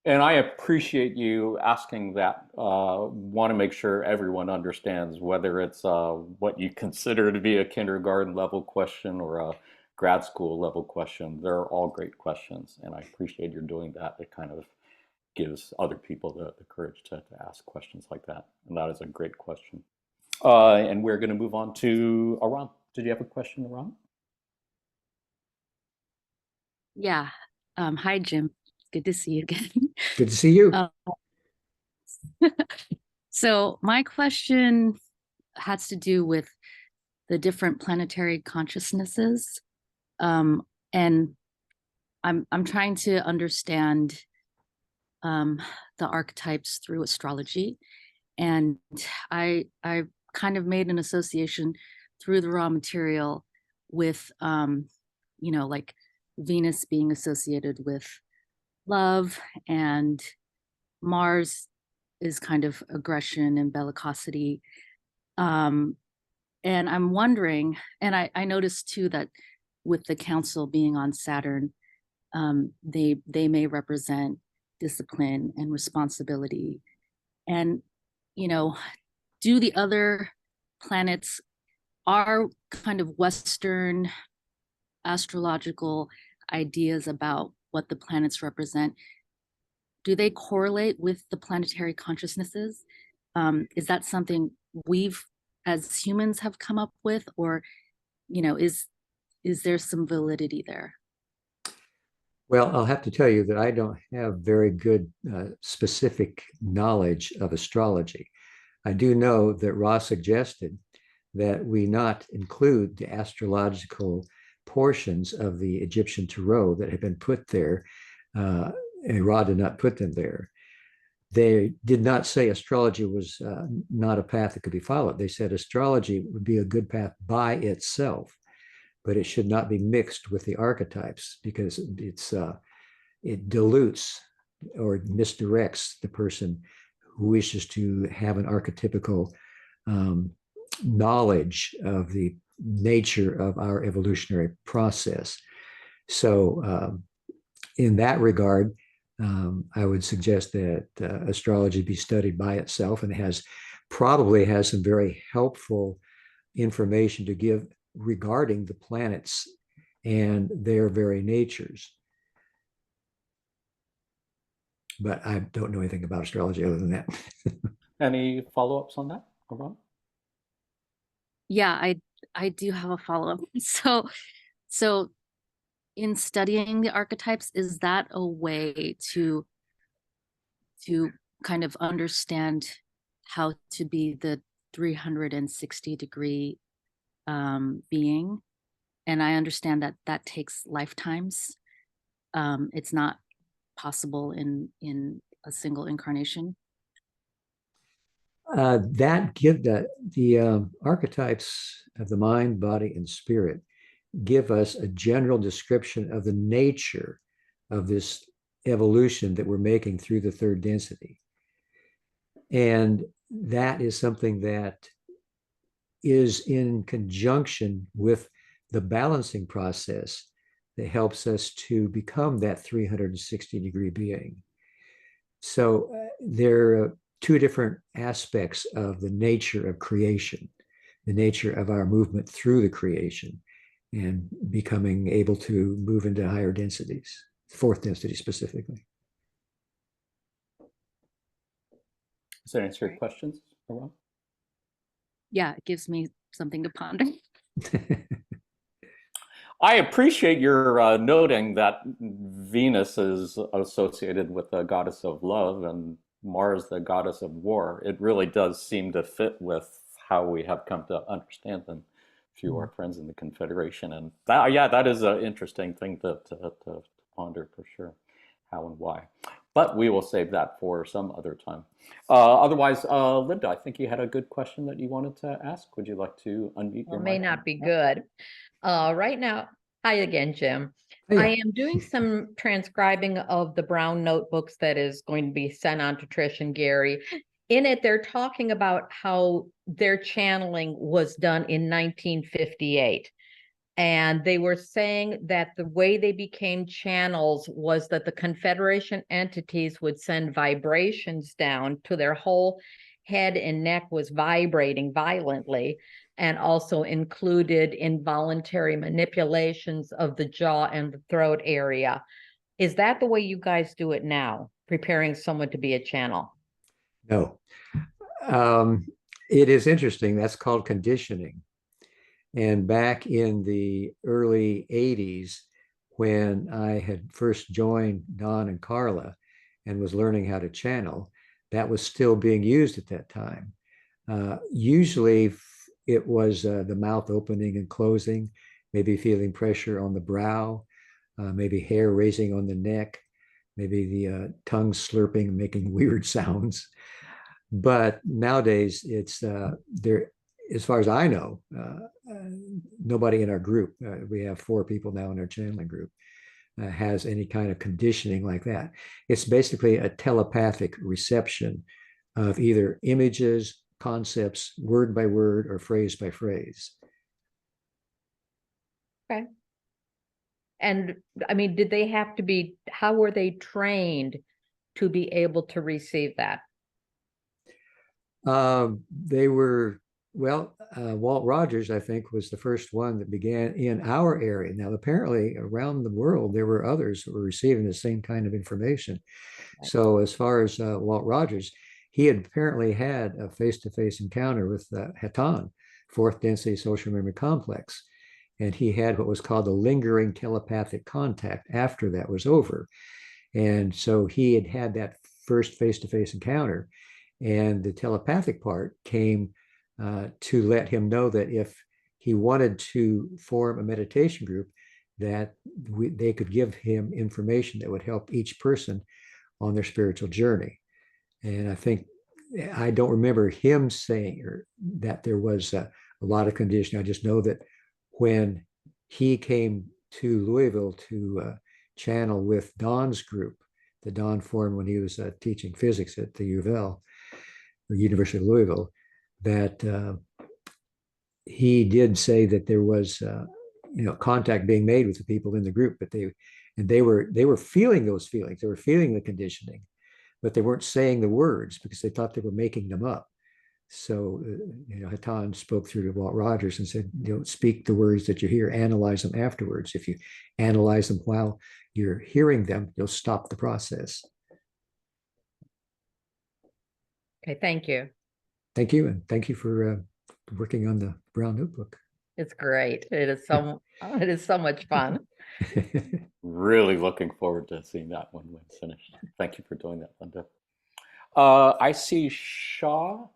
And I appreciate you asking that. Want to make sure everyone understands whether it's what you consider to be a kindergarten level question or a grad school level question. They're all great questions, and I appreciate your doing that. It kind of gives other people the courage to ask questions like that. And that is a great question. And we're going to move on to Aram. Did you have a question, Aram? Yeah. Hi, Jim. Good to see you again. Good to see you. So my question has to do with the different planetary consciousnesses. And I'm trying to understand the archetypes through astrology. And I kind of made an association through the raw material with, like Venus being associated with love, and Mars is kind of aggression and bellicosity. And I'm wondering, and I noticed too that with the council being on Saturn, they may represent discipline and responsibility. And, do the other planets, are kind of Western astrological ideas about what the planets represent, do they correlate with the planetary consciousnesses? Is that something we've as humans have come up with, or is there some validity there? Well, I'll have to tell you that I don't have very good specific knowledge of astrology. I do know that Ra suggested that we not include the astrological portions of the Egyptian tarot that had been put there, and Ra did not put them there. They did not say astrology was not a path that could be followed. They said astrology would be a good path by itself, but it should not be mixed with the archetypes because it dilutes or misdirects the person who wishes to have an archetypical knowledge of the nature of our evolutionary process. So in that regard, I would suggest that astrology be studied by itself, and probably has some very helpful information to give regarding the planets and their very natures. But I don't know anything about astrology other than that. Any follow-ups on that, Ron? Yeah, I do have a follow-up. So in studying the archetypes, is that a way to kind of understand how to be the 360-degree being? And I understand that that takes lifetimes. It's not possible in a single incarnation. The archetypes of the mind, body, and spirit give us a general description of the nature of this evolution that we're making through the third density. And that is something that is in conjunction with the balancing process that helps us to become that 360-degree being. So there are two different aspects of the nature of creation, the nature of our movement through the creation and becoming able to move into higher densities, fourth density specifically. Does that answer your questions, Ron? Yeah, it gives me something to ponder. I appreciate your noting that Venus is associated with the goddess of love and Mars, the goddess of war. It really does seem to fit with how we have come to understand them through our friends in the Confederation. And that, yeah, that is an interesting thing to ponder for sure, how and why. But we will save that for some other time. Otherwise, Linda, I think you had a good question that you wanted to ask. Would you like to unmute your mic? It may not be good. Right now, hi again, Jim. Oh, yeah. I am doing some transcribing of the Brown notebooks that is going to be sent on to Trish and Gary. In it, they're talking about how their channeling was done in 1958. And they were saying that the way they became channels was that the Confederation entities would send vibrations down to their whole head and neck was vibrating violently, and also included involuntary manipulations of the jaw and the throat area. Is that the way you guys do it now, preparing someone to be a channel? No. It is interesting. That's called conditioning. And back in the early 80s, when I had first joined Don and Carla and was learning how to channel, that was still being used at that time. Usually it was the mouth opening and closing, maybe feeling pressure on the brow, maybe hair raising on the neck, maybe the tongue slurping and making weird sounds. But nowadays it's there. As far as I know, nobody in our group, we have 4 people now in our channeling group, has any kind of conditioning like that. It's basically a telepathic reception of either images, concepts, word by word, or phrase by phrase. Okay. And I mean, did they have to be, how were they trained to be able to receive that? They were, well, Walt Rogers, I think, was the first one that began in our area. Now, apparently around the world, there were others who were receiving the same kind of information. Right. So as far as Walt Rogers, he had apparently had a face-to-face encounter with Haton, fourth density social memory complex. and he had what was called a lingering telepathic contact after that was over. And so he had had that first face-to-face encounter, and the telepathic part came to let him know that if he wanted to form a meditation group, that they could give him information that would help each person on their spiritual journey. And I don't remember him saying that there was a lot of conditioning. I just know that when he came to Louisville to channel with Don's group that Don formed when he was teaching physics at the U of L, the University of Louisville, that he did say that there was contact being made with the people in the group, but they were feeling those feelings. They were feeling the conditioning, but they weren't saying the words because they thought they were making them up. So, Hatan spoke through to Walt Rogers and said, speak the words that you hear, analyze them afterwards. If you analyze them while you're hearing them, you'll stop the process. Okay, thank you. Thank you. And thank you for working on the Brown Notebook. It's great. It is so much fun. Really looking forward to seeing that one when it's finished. Thank you for doing that, Linda. I see Shah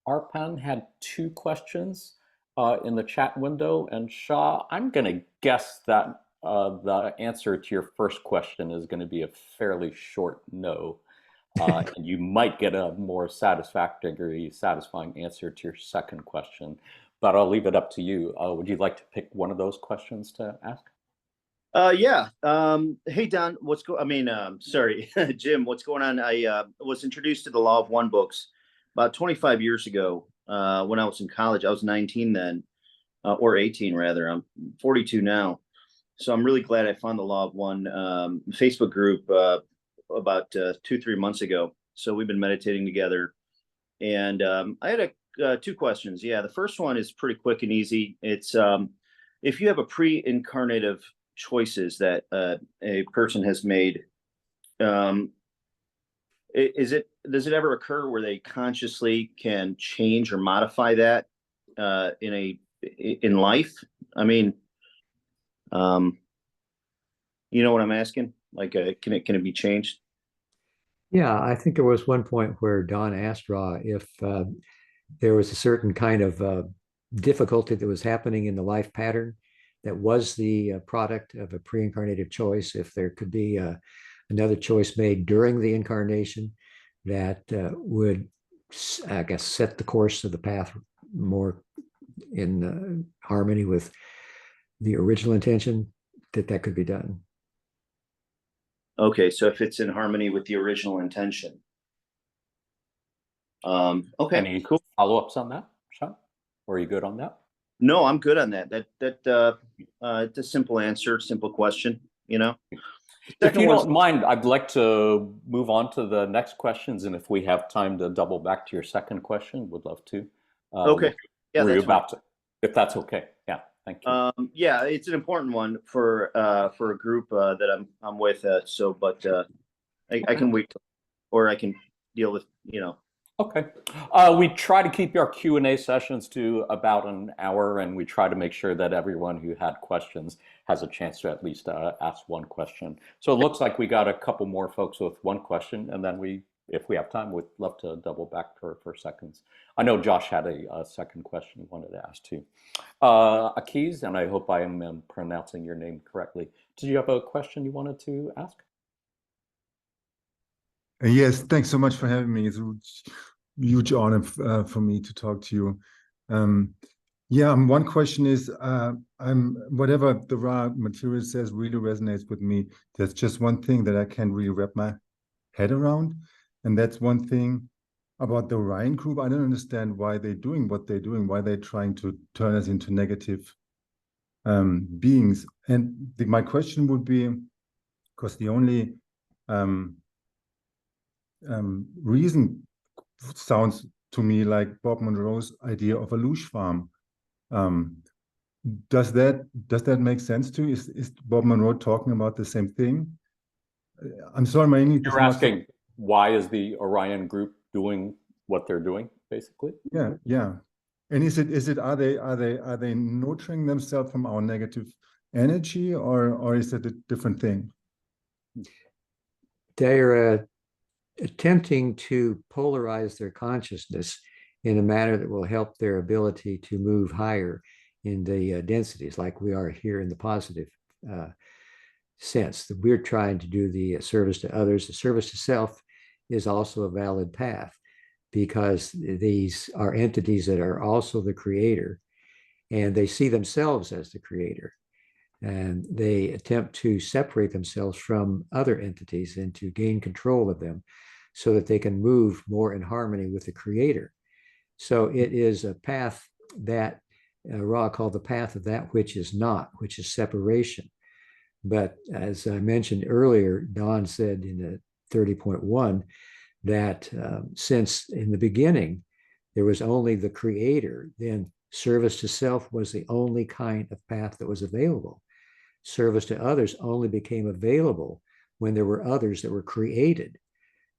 Arpan had 2 questions in the chat window. And Shah, I'm going to guess that the answer to your first question is going to be a fairly short no. And you might get a more satisfying answer to your second question, but I'll leave it up to you. Would you like to pick one of those questions to ask? Yeah. Hey, Don, sorry, Jim, what's going on? I was introduced to the Law of One books about 25 years ago when I was in college. I was 19 then, or 18 rather. I'm 42 now. So I'm really glad I found the Law of One Facebook group about 2-3 months ago. So we've been meditating together. And I had 2 questions. Yeah, the first one is pretty quick and easy. It's if you have a pre-incarnative choices that a person has made, does it ever occur where they consciously can change or modify that in life? I mean, you know what I'm asking? Like, can it be changed? Yeah, I think there was one point where Don asked Ra if there was a certain kind of difficulty that was happening in the life pattern that was the product of a pre-incarnative choice, if there could be another choice made during the incarnation that would, I guess, set the course of the path more in harmony with the original intention, that could be done. Okay, so if it's in harmony with the original intention. Okay, any cool. Follow-ups on that, Sean? Or are you good on that? No, I'm good on that. It's a simple answer, simple question, If you don't mind, I'd like to move on to the next questions, and if we have time to double back to your second question, would love to. Okay. Yeah, that's about to, if that's okay. Yeah, thank you. Yeah, it's an important one for a group that I'm with. But I can wait, or I can deal with Okay. We try to keep our Q&A sessions to about an hour, and we try to make sure that everyone who had questions has a chance to at least ask one question. So it looks like we got a couple more folks with one question, and then if we have time, we'd love to double back for seconds. I know Josh had a second question he wanted to ask too. Akiz, and I hope I am pronouncing your name correctly. Did you have a question you wanted to ask? Yes, thanks so much for having me. It's a huge honor for me to talk to you. One question is, whatever the raw material says really resonates with me. There's just one thing that I can't really wrap my head around, and that's one thing about the Orion group. I don't understand why they're doing what they're doing, why they're trying to turn us into negative beings. And my question would be, because the only reason sounds to me like Bob Monroe's idea of a loosh farm. Does that make sense to you? Is Bob Monroe talking about the same thing? I'm sorry, my English. You're asking why is the Orion group doing what they're doing, basically? Yeah. And are they nurturing themselves from our negative energy, or is it a different thing? They're attempting to polarize their consciousness in a manner that will help their ability to move higher in the densities, like we are here in the positive sense. That we're trying to do the service to others. The service to self is also a valid path, because these are entities that are also the creator, and they see themselves as the creator. And they attempt to separate themselves from other entities and to gain control of them so that they can move more in harmony with the creator. So it is a path that Ra called the path of that which is not, which is separation. But as I mentioned earlier, Don said in the 30.1 that since in the beginning there was only the creator, then service to self was the only kind of path that was available. Service to others only became available when there were others that were created.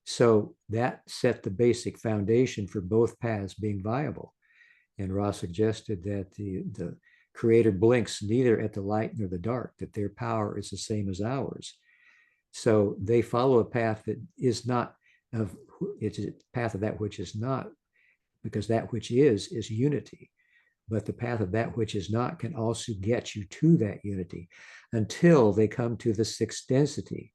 So that set the basic foundation for both paths being viable. And Ra suggested that the creator blinks neither at the light nor the dark, that their power is the same as ours. So they follow a path that is not of, it's a path of that which is not, because that which is unity. But the path of that which is not can also get you to that unity until they come to the sixth density,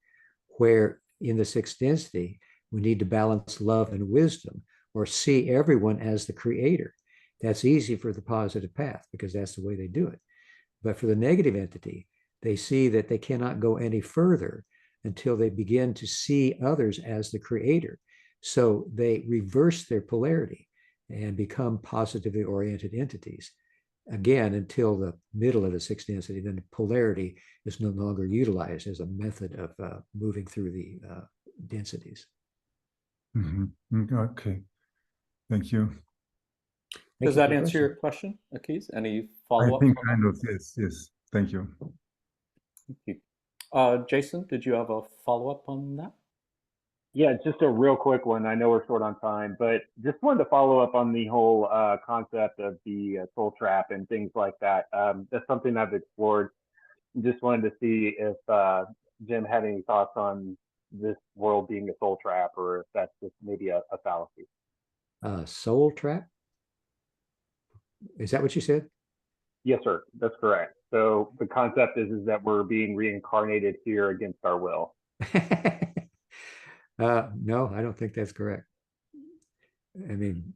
where in the sixth density, we need to balance love and wisdom, or see everyone as the creator. That's easy for the positive path because that's the way they do it. But for the negative entity, they see that they cannot go any further until they begin to see others as the creator. So they reverse their polarity and become positively oriented entities. Again, until the middle of the sixth density, then polarity is no longer utilized as a method of moving through the densities. Okay, thank you. Does that answer your question, Akiz? Any follow-up? I think kind of, yes. Thank you. Thank you. Jason, did you have a follow-up on that? Yeah, just a real quick one. I know we're short on time, but just wanted to follow up on the whole concept of the soul trap and things like that. That's something I've explored. Just wanted to see if Jim had any thoughts on this world being a soul trap, or if that's just maybe a fallacy. Soul trap? Is that what you said? Yes, sir. That's correct. So the concept is that we're being reincarnated here against our will. No, I don't think that's correct. I mean,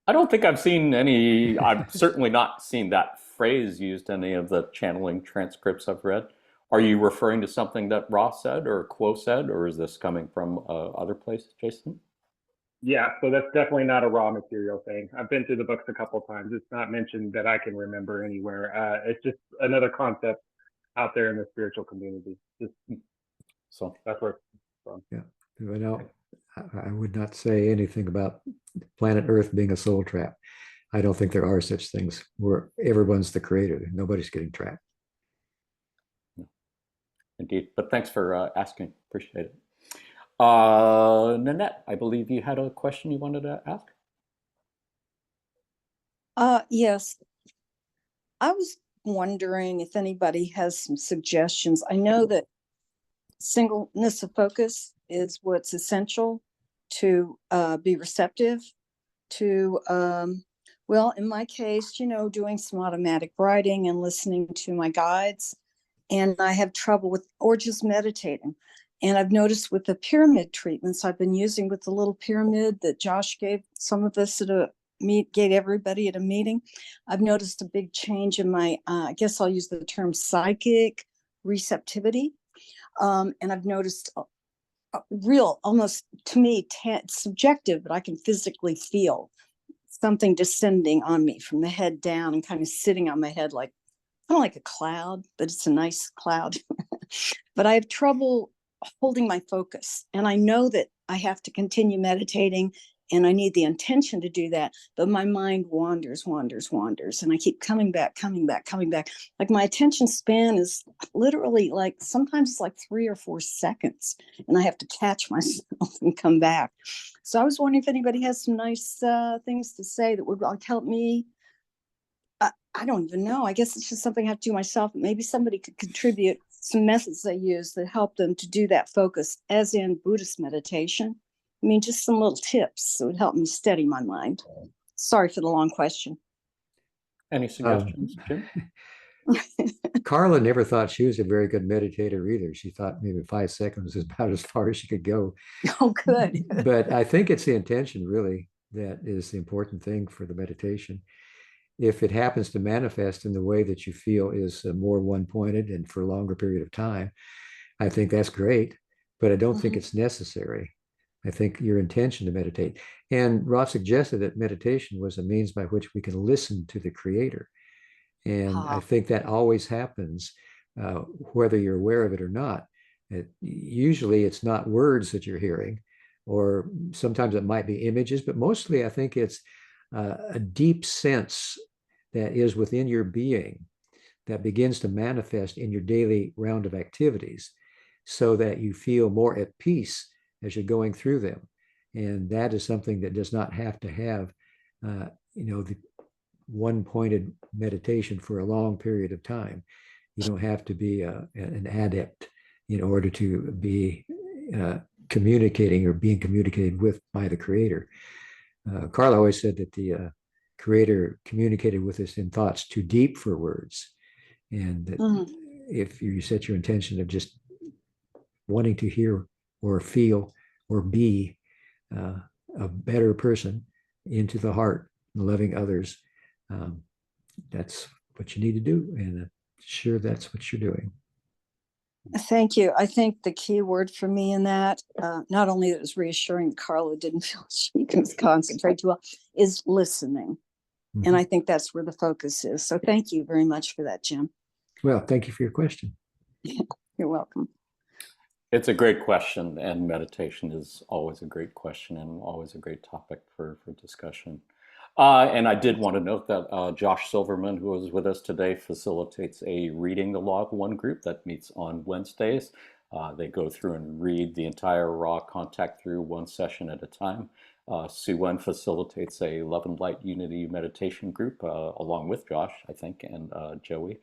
I don't think I've seen any, I've certainly not seen that phrase used in any of the channeling transcripts I've read. Are you referring to something that Ross said or Quo said, or is this coming from other places, Jason? Yeah, so that's definitely not a raw material thing. I've been through the books a couple of times. It's not mentioned that I can remember anywhere. It's just another concept out there in the spiritual community. So that's where it's from. Yeah, no, I would not say anything about planet Earth being a soul trap. I don't think there are such things where everyone's the creator. Nobody's getting trapped. Indeed, but thanks for asking. Appreciate it. Nanette, I believe you had a question you wanted to ask. Yes. I was wondering if anybody has some suggestions. I know that singleness of focus is what's essential to be receptive to, well, in my case, doing some automatic writing and listening to my guides. And I have trouble with, or just meditating. And I've noticed with the pyramid treatments I've been using with the little pyramid that Josh gave some of us at gave everybody at a meeting, I've noticed a big change in my, I guess I'll use the term psychic receptivity. And I've noticed a real, almost to me, subjective, but I can physically feel something descending on me from the head down and kind of sitting on my head like, kind of like a cloud, but it's a nice cloud. But I have trouble holding my focus. And I know that I have to continue meditating and I need the intention to do that, but my mind wanders, and I keep coming back. Like my attention span is literally like, sometimes it's like 3 or 4 seconds, and I have to catch myself and come back. So I was wondering if anybody has some nice things to say that would like help me. I don't even know. I guess it's just something I have to do myself. Maybe somebody could contribute some methods they use that help them to do that focus, as in Buddhist meditation. I mean, just some little tips that would help me steady my mind. Sorry for the long question. Any suggestions, Jim? Carla never thought she was a very good meditator either. She thought maybe 5 seconds is about as far as she could go. Oh, good. But I think it's the intention really that is the important thing for the meditation. If it happens to manifest in the way that you feel is more one-pointed and for a longer period of time, I think that's great, but I don't think it's necessary. I think your intention to meditate. And Roth suggested that meditation was a means by which we can listen to the Creator. And I think that always happens, whether you're aware of it or not. Usually it's not words that you're hearing, or sometimes it might be images, but mostly I think it's a deep sense that is within your being that begins to manifest in your daily round of activities, so that you feel more at peace as you're going through them. And that is something that does not have to have, the one-pointed meditation for a long period of time. You don't have to be an adept in order to be communicating or being communicated with by the Creator. Carl always said that the Creator communicated with us in thoughts too deep for words. And that if you set your intention of just wanting to hear or feel or be a better person into the heart, loving others, that's what you need to do. And sure, that's what you're doing. Thank you. I think the key word for me in that, not only that it was reassuring Carla didn't feel she can concentrate too well, is listening. And I think that's where the focus is. So thank you very much for that, Jim. Well, thank you for your question. You're welcome. It's a great question, and meditation is always a great question and always a great topic for discussion. And I did want to note that Josh Silverman, who is with us today, facilitates a Reading the Law of One group that meets on Wednesdays. They go through and read the entire raw contact through one session at a time. Sue Wen facilitates a Love and Light Unity meditation group, along with Josh, I think, and Joey.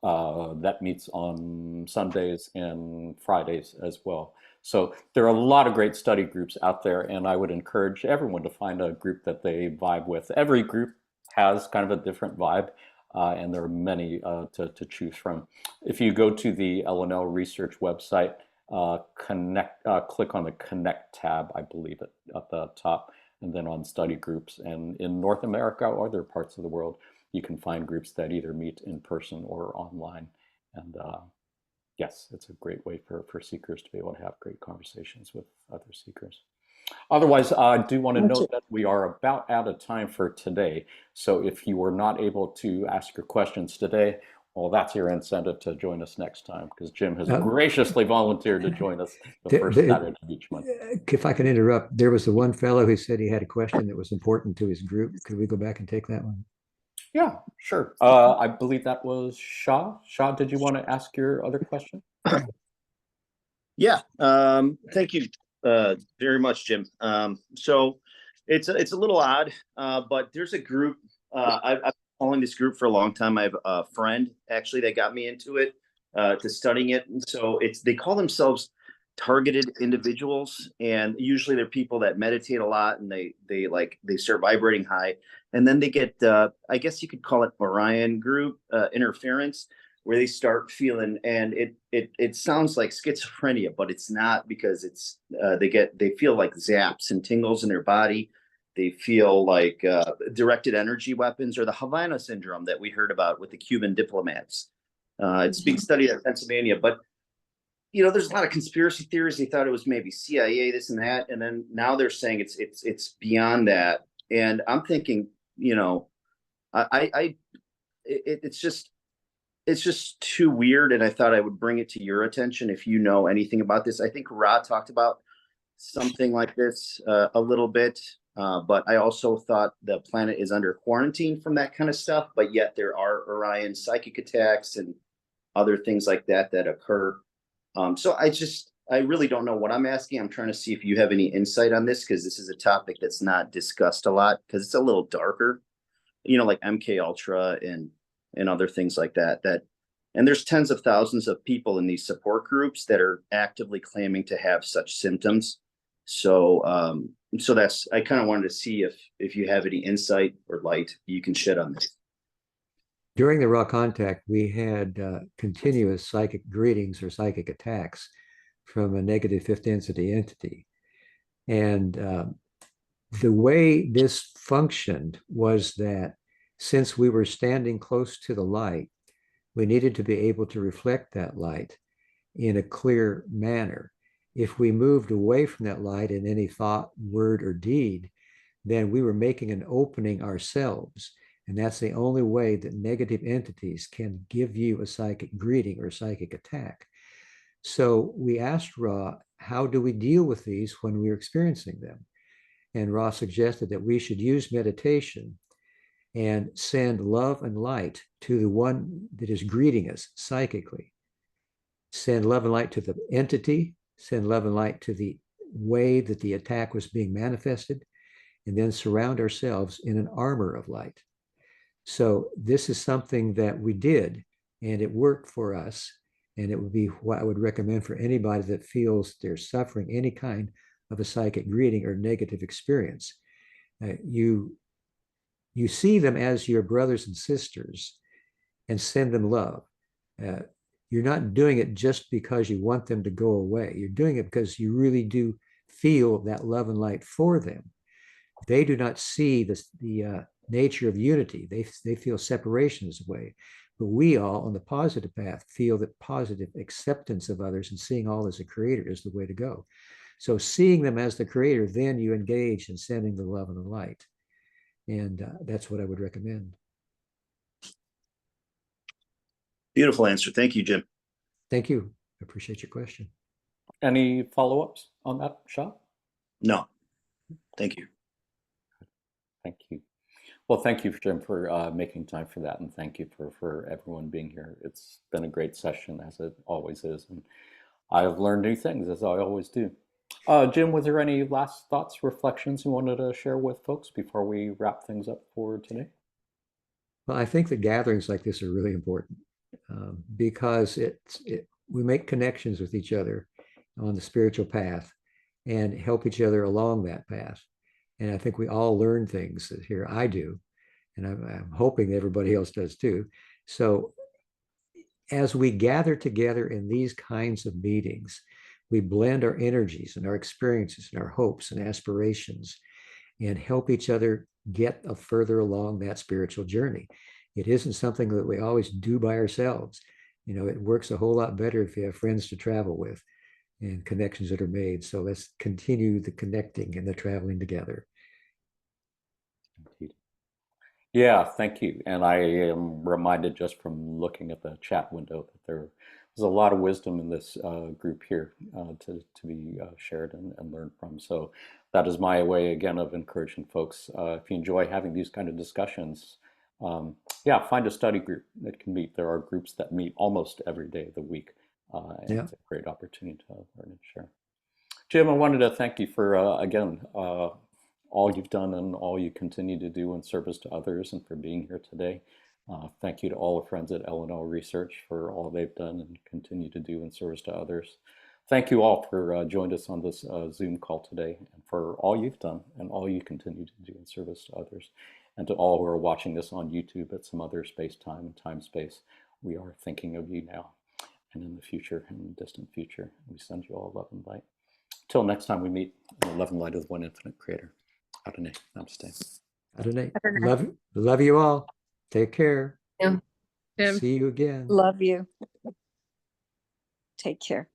That meets on Sundays and Fridays as well. So there are a lot of great study groups out there, and I would encourage everyone to find a group that they vibe with. Every group has kind of a different vibe, and there are many to choose from. If you go to the L&L Research website, click on the Connect tab, I believe, at the top, and then on study groups. And in North America or other parts of the world, you can find groups that either meet in person or online. And yes, it's a great way for seekers to be able to have great conversations with other seekers. Otherwise, I do want to note that we are about out of time for today. So if you were not able to ask your questions today, well, that's your incentive to join us next time, because Jim has graciously volunteered to join us the first Saturday of each month. If I can interrupt, there was the one fellow who said he had a question that was important to his group. Could we go back and take that one? Yeah, sure. I believe that was Shah. Shah, did you want to ask your other question? Yeah, thank you very much, Jim. So it's a little odd, but there's a group, I've been following this group for a long time. I have a friend actually that got me into it, to studying it. And so they call themselves targeted individuals, and usually they're people that meditate a lot, and they start vibrating high, and then they get I guess you could call it Orion group interference, where they start feeling, and it sounds like schizophrenia, but it's not, because it's they feel like zaps and tingles in their body. They feel like directed energy weapons, or the Havana syndrome that we heard about with the Cuban diplomats. It's being studied at Pennsylvania, but there's a lot of conspiracy theories. They thought it was maybe CIA, this and that, and then now they're saying it's beyond that. And I'm thinking, it's just too weird. And I thought I would bring it to your attention if you know anything about this. I think Ra talked about something like this a little bit. But I also thought the planet is under quarantine from that kind of stuff, but yet there are Orion psychic attacks and other things like that that occur. So I really don't know what I'm asking. I'm trying to see if you have any insight on this, because this is a topic that's not discussed a lot, because it's a little darker, like MK Ultra and other things like that. And there's tens of thousands of people in these support groups that are actively claiming to have such symptoms. So I kind of wanted to see if you have any insight or light you can shed on this. During the raw contact, we had continuous psychic greetings or psychic attacks from a negative fifth density entity. And the way this functioned was that since we were standing close to the light, we needed to be able to reflect that light in a clear manner. If we moved away from that light in any thought, word, or deed, then we were making an opening ourselves. And that's the only way that negative entities can give you a psychic greeting or psychic attack. So we asked Ra, how do we deal with these when we're experiencing them? And Ra suggested that we should use meditation and send love and light to the one that is greeting us psychically. Send love and light to the entity, send love and light to the way that the attack was being manifested, and then surround ourselves in an armor of light. So this is something that we did, and it worked for us. And it would be what I would recommend for anybody that feels they're suffering any kind of a psychic greeting or negative experience. You see them as your brothers and sisters and send them love. You're not doing it just because you want them to go away. You're doing it because you really do feel that love and light for them. They do not see the nature of unity. They feel separation is the way. But we all on the positive path feel that positive acceptance of others and seeing all as a creator is the way to go. So seeing them as the creator, then you engage in sending the love and the light. And that's what I would recommend. Beautiful answer. Thank you, Jim. Thank you. I appreciate your question. Any follow-ups on that, Shah? No. Thank you. Thank you. Well, thank you, Jim, for making time for that, and thank you for everyone being here. It's been a great session, as it always is, and I've learned new things, as I always do. Jim, was there any last thoughts, reflections you wanted to share with folks before we wrap things up for today? Well, I think that gatherings like this are really important because we make connections with each other on the spiritual path and help each other along that path. And I think we all learn things here. I do, and I'm hoping everybody else does too. So as we gather together in these kinds of meetings, we blend our energies and our experiences and our hopes and aspirations and help each other get further along that spiritual journey. It isn't something that we always do by ourselves. It works a whole lot better if you have friends to travel with and connections that are made. So let's continue the connecting and the traveling together. Indeed. Yeah, thank you. And I am reminded just from looking at the chat window that there's a lot of wisdom in this group here to be shared and learned from. So that is my way, again, of encouraging folks. If you enjoy having these kind of discussions, yeah, find a study group that can meet. There are groups that meet almost every day of the week. And it's a great opportunity to learn and share. Jim, I wanted to thank you for, again, all you've done and all you continue to do in service to others, and for being here today. Thank you to all the friends at L&L Research for all they've done and continue to do in service to others. Thank you all for joining us on this Zoom call today, and for all you've done and all you continue to do in service to others. And to all who are watching this on YouTube at some other space-time and time-space, we are thinking of you now and in the future, in the distant future. We send you all love and light. Till next time we meet, in the love and light of the one infinite creator. Adonai. Namaste. Adonai. Love you all. Take care. Yeah. See you again. Love you. Take care.